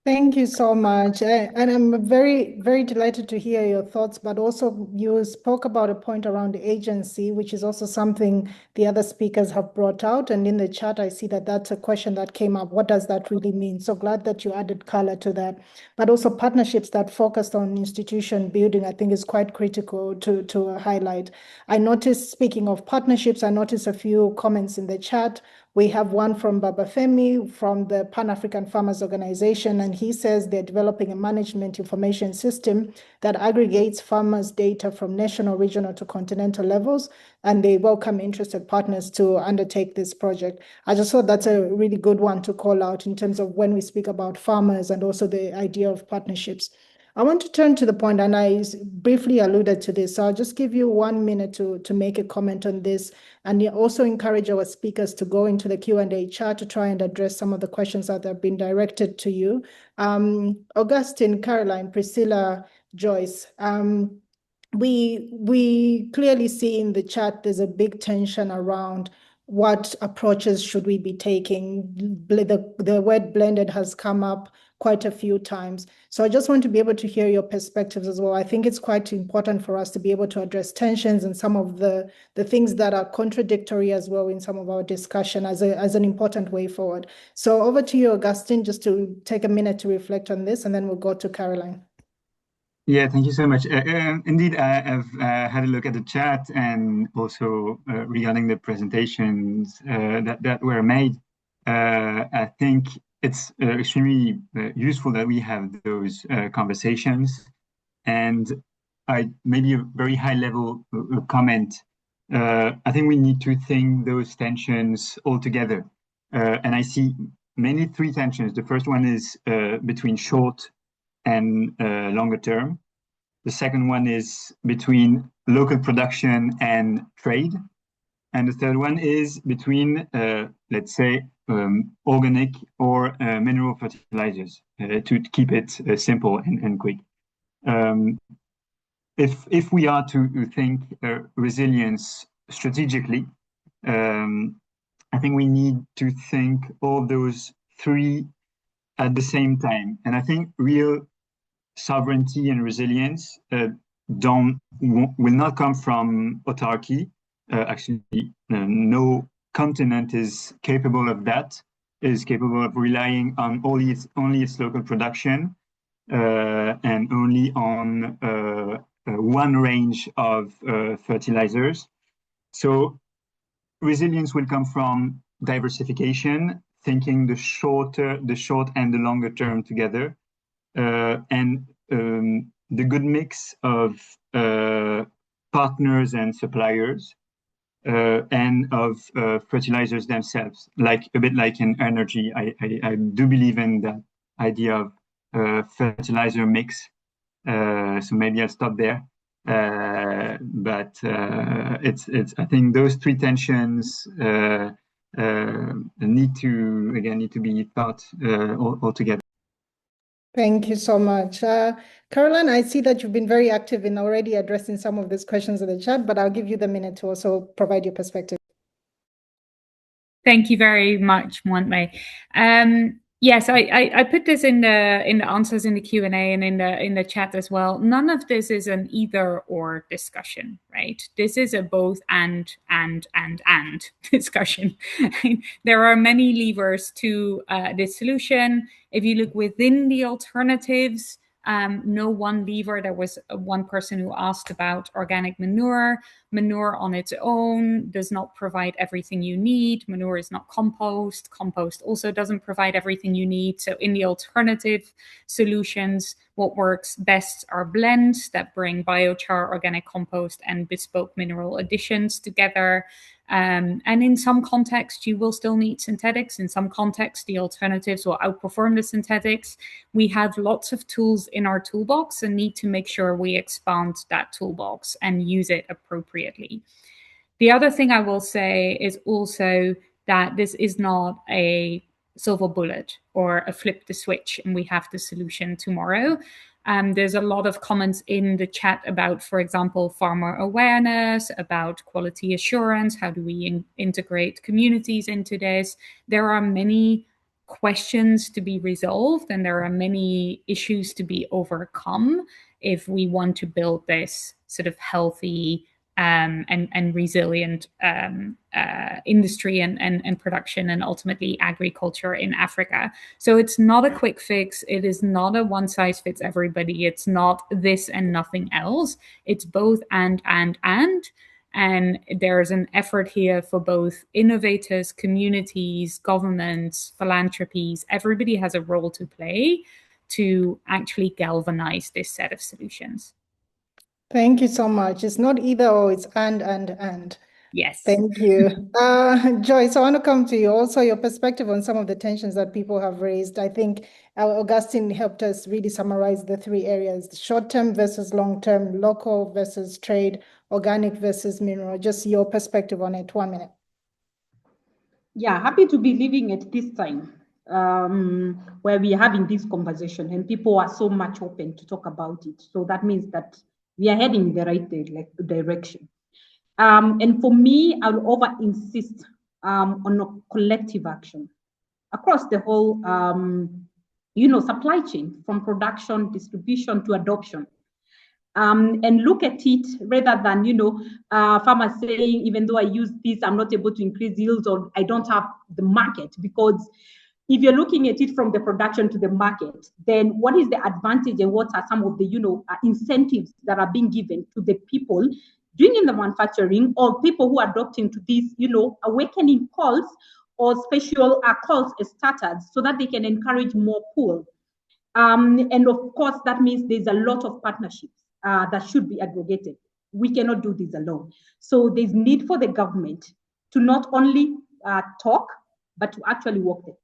Thank you so much. And I'm very, very delighted to hear your thoughts, but also you spoke about a point around agency, which is also something the other speakers have brought out. And in the chat, I see that that's a question that came up. What does that really mean? So glad that you added color to that. But also partnerships that focused on institution building, I think is quite critical to highlight. I noticed, speaking of partnerships, I noticed a few comments in the chat. We have one from Babafemi from the Pan-African Farmers Organization, and he says they're developing a management information system that aggregates farmers' data from national, regional to continental levels, and they welcome interested partners to undertake this project. I just thought that's a really good one to call out in terms of when we speak about farmers and also the idea of partnerships. I want to turn to the point, and I briefly alluded to this, so I'll just give you 1 minute to make a comment on this, and also encourage our speakers to go into the Q&A chat to try and address some of the questions that have been directed to you. Augustine, Caroline, Priscilla, Joyce, we clearly see in the chat there's a big tension around what approaches should we be taking. The word blended has come up quite a few times. So I just want to be able to hear your perspectives as well. I think it's quite important for us to be able to address tensions and some of the things that are contradictory as well in some of our discussion as an important way forward. So over to you, Augustine, just to take a minute to reflect on this, and then we'll go to Caroline. Yeah, thank you so much. Indeed, I've had a look at the chat and also regarding the presentations that were made. I think it's extremely useful that we have those conversations And maybe a very high level comment. I think we need to think those tensions all together. And I see mainly three tensions. The first one is between short and longer term. The second one is between local production and trade. And the third one is between, let's say, organic or mineral fertilizers, to keep it simple and quick. If we are to think resilience strategically, I think we need to think all those three at the same time. And I think real sovereignty and resilience will not come from autarky. Actually, no continent is capable of that, is capable of relying on only its local production and only on one range of fertilizers. So resilience will come from diversification, thinking the short and the longer term together, and the good mix of partners and suppliers, and of fertilizers themselves, a bit like in energy. I do believe in that idea of fertilizer mix. So maybe I'll stop there. But I think those three tensions need to be thought all together. Thank you so much. Caroline, I see that you've been very active in already addressing some of these questions in the chat, but I'll give you the minute to also provide your perspective. Thank you very much, Mwantme. Yes, I put this in the answers in the Q&A and in the chat as well. None of this is an either or discussion, right? This is a both and discussion. There are many levers to this solution. If you look within the alternatives, no one lever. There was one person who asked about organic manure. Manure on its own does not provide everything you need. Manure is not compost. Compost also doesn't provide everything you need. So in the alternative solutions, what works best are blends that bring biochar, organic compost, and bespoke mineral additions together. And in some contexts, you will still need synthetics. In some contexts, the alternatives will outperform the synthetics. We have lots of tools in our toolbox and need to make sure we expand that toolbox and use it appropriately. The other thing I will say is also that this is not a silver bullet or a flip the switch and we have the solution tomorrow. There's a lot of comments in the chat about, for example, farmer awareness, about quality assurance. How do we integrate communities into this? There are many questions to be resolved and there are many issues to be overcome if we want to build this sort of healthy and resilient industry and production and ultimately agriculture in Africa. So it's not a quick fix. It is not a one size fits everybody. It's not this and nothing else. It's both and. And there's an effort here for both innovators, communities, governments, philanthropies. Everybody has a role to play to actually galvanize this set of solutions. Thank you so much. It's not either or, it's and. Yes. Thank you. Joyce, I want to come to you. Also, your perspective on some of the tensions that people have raised. I think Augustine helped us really summarize the three areas: short-term versus long-term, local versus trade, organic versus mineral. Just your perspective on it. 1 minute. Yeah, happy to be living at this time where we are having this conversation and people are so much open to talk about it. So that means that we are heading in the right direction. And for me, I will over insist on a collective action across the whole, supply chain, from production, distribution to adoption. And look at it rather than, farmers saying, even though I use this, I'm not able to increase yields or I don't have the market. Because if you're looking at it from the production to the market, then what is the advantage and what are some of the, incentives that are being given to the people doing in the manufacturing or people who are adopting to these, awakening calls or special calls as starters so that they can encourage more pull. And of course, that means there's a lot of partnerships that should be aggregated. We cannot do this alone. So there's need for the government to not only talk, but to actually walk it.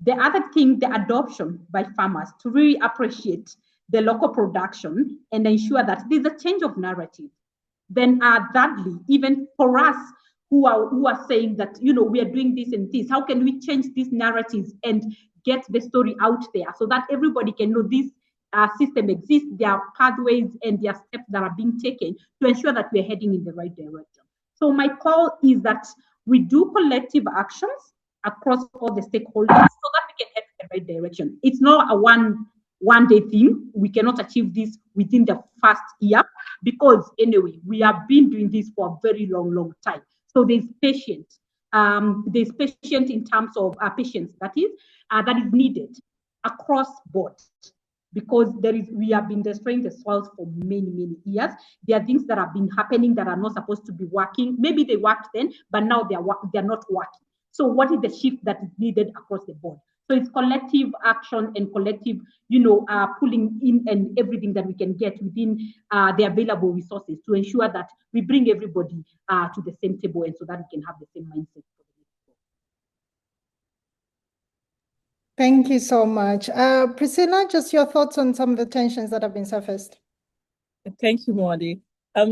The other thing, the adoption by farmers to really appreciate the local production and ensure that there's a change of narrative. Then thirdly, even for us who are saying that, we are doing this and this, how can we change these narratives and get the story out there so that everybody can know this system exists, there are pathways and there are steps that are being taken to ensure that we're heading in the right direction. So my call is that we do collective actions across all the stakeholders so that we can head in the right direction. It's not a one day thing. We cannot achieve this within the first year because anyway, we have been doing this for a very long time. So there's patience. There's patience in terms of patience that is needed across board because we have been destroying the soils for many years. There are things that have been happening that are not supposed to be working. Maybe they worked then, but now they're not working. So what is the shift that is needed across the board? So it's collective action and collective, pulling in and everything that we can get within the available resources to ensure that we bring everybody to the same table and so that we can have the same mindset. Thank you so much. Priscilla, just your thoughts on some of the tensions that have been surfaced. Thank you, Mwandi.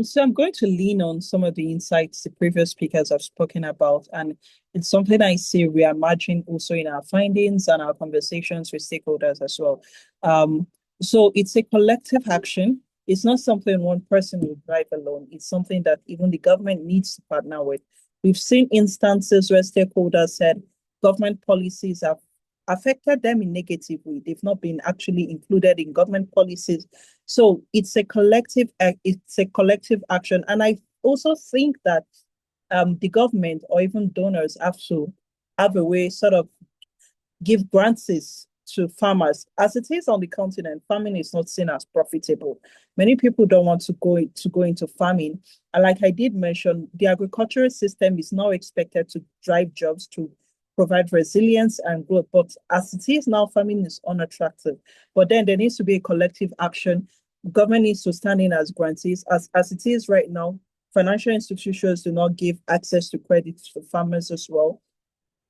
So I'm going to lean on some of the insights the previous speakers have spoken about, and it's something I see reemerging also in our findings and our conversations with stakeholders as well. So it's a collective action. It's not something one person will drive alone. It's something that even the government needs to partner with. We've seen instances where stakeholders said government policies have affected them in negative way. They've not been actually included in government policies. So it's a collective action. And I also think that the government or even donors have to have a way sort of give grants to farmers. As it is on the continent, farming is not seen as profitable. Many people don't want to go into farming. And like I did mention, the agricultural system is now expected to drive jobs, to provide resilience and growth. But as it is now, farming is unattractive. But then there needs to be a collective action. Government needs to stand in as grantees. As it is right now, financial institutions do not give access to credit to farmers as well.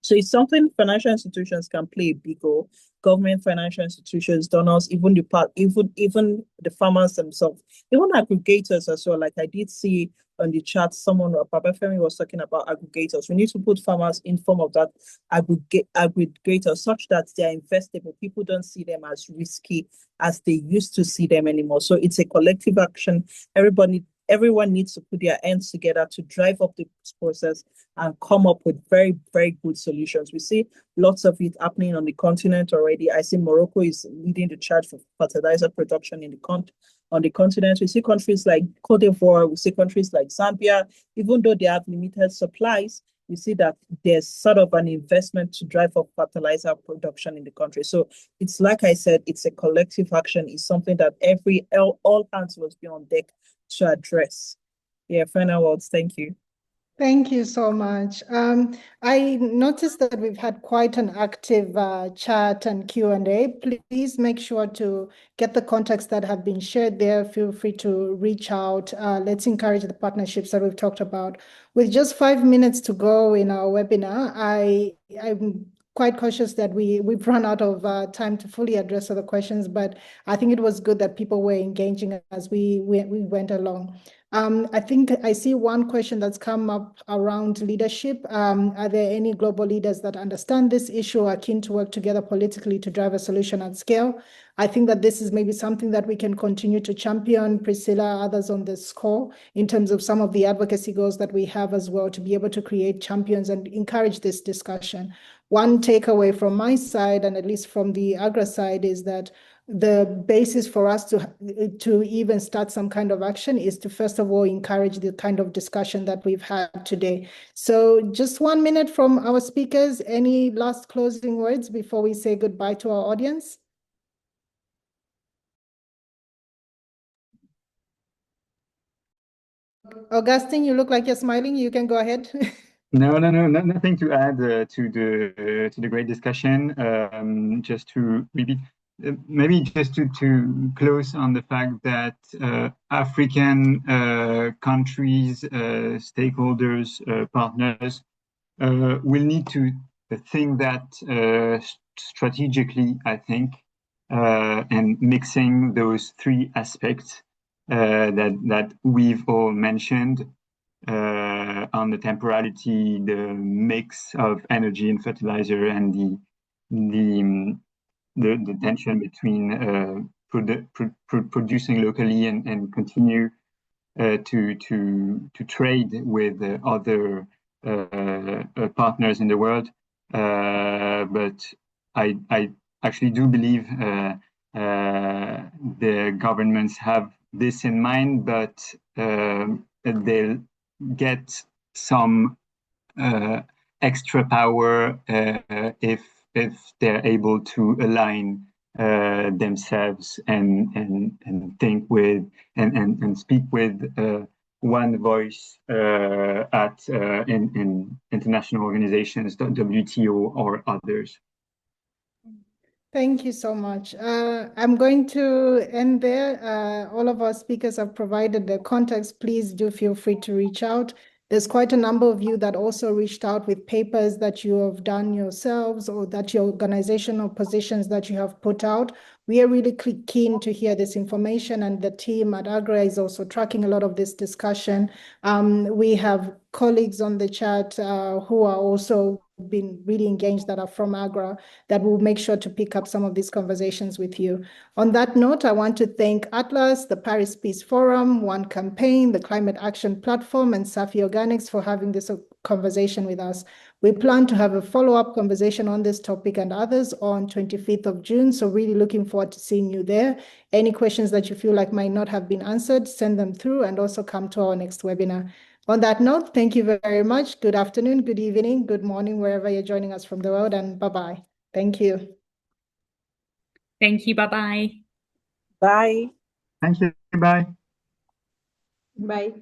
So it's something financial institutions can play a big role. Government, financial institutions, donors, even the farmers themselves, even aggregators as well. Like I did see on the chat, Papa Femi was talking about aggregators. We need to put farmers in form of that aggregator such that they are investable. People don't see them as risky as they used to see them anymore. So it's a collective action. Everyone needs to put their hands together to drive up this process and come up with very, very good solutions. We see lots of it happening on the continent already. I see Morocco is leading the charge for fertilizer production on the continent. We see countries like Cote d'Ivoire, we see countries like Zambia, even though they have limited supplies, we see that there's sort of an investment to drive up fertilizer production in the country. So it's like I said, it's a collective action. It's something that all hands must be on deck to address. Yeah, final words. Thank you. Thank you so much. I noticed that we've had quite an active chat and Q&A. Please make sure to get the contacts that have been shared there. Feel free to reach out. Let's encourage the partnerships that we've talked about. With just 5 minutes to go in our webinar, I'm quite cautious that we've run out of time to fully address other questions, but I think it was good that people were engaging as we went along. I think I see one question that's come up around leadership. Are there any global leaders that understand this issue or are keen to work together politically to drive a solution at scale? I think that this is maybe something that we can continue to champion, Priscilla, others on this call, in terms of some of the advocacy goals that we have as well, to be able to create champions and encourage this discussion. One takeaway from my side, and at least from the AGRA side, is that the basis for us to even start some kind of action is to first of all encourage the kind of discussion that we've had today. So just 1 minute from our speakers. Any last closing words before we say goodbye to our audience? Augustine, you look like you're smiling. You can go ahead. No, nothing to add to the great discussion. Just to repeat, maybe just to close on the fact that African countries, stakeholders, partners will need to think that strategically, I think, and mixing those three aspects that we've all mentioned on the temporality, the mix of energy and fertilizer, and the tension between producing locally and continue to trade with other partners in the world. But I actually do believe the governments have this in mind, but they'll get some extra power if they're able to align themselves and think with and speak with one voice in international organizations, WTO or others. Thank you so much. I'm going to end there. All of our speakers have provided the context. Please do feel free to reach out. There's quite a number of you that also reached out with papers that you have done yourselves or that your organizational positions that you have put out. We are really keen to hear this information, and the team at AGRA is also tracking a lot of this discussion. We have colleagues on the chat who are also been really engaged that are from AGRA that will make sure to pick up some of these conversations with you. On that note, I want to thank Atlas, the Paris Peace Forum, One Campaign, the Climate Action Platform, and Safi Organics for having this conversation with us. We plan to have a follow-up conversation on this topic and others on 25th of June, so really looking forward to seeing you there. Any questions that you feel like might not have been answered, send them through and also come to our next webinar. On that note, thank you very much. Good afternoon, good evening, good morning, wherever you're joining us from the world, and bye-bye. Thank you. Thank you. Bye-bye. Bye. Thank you. Bye. Bye.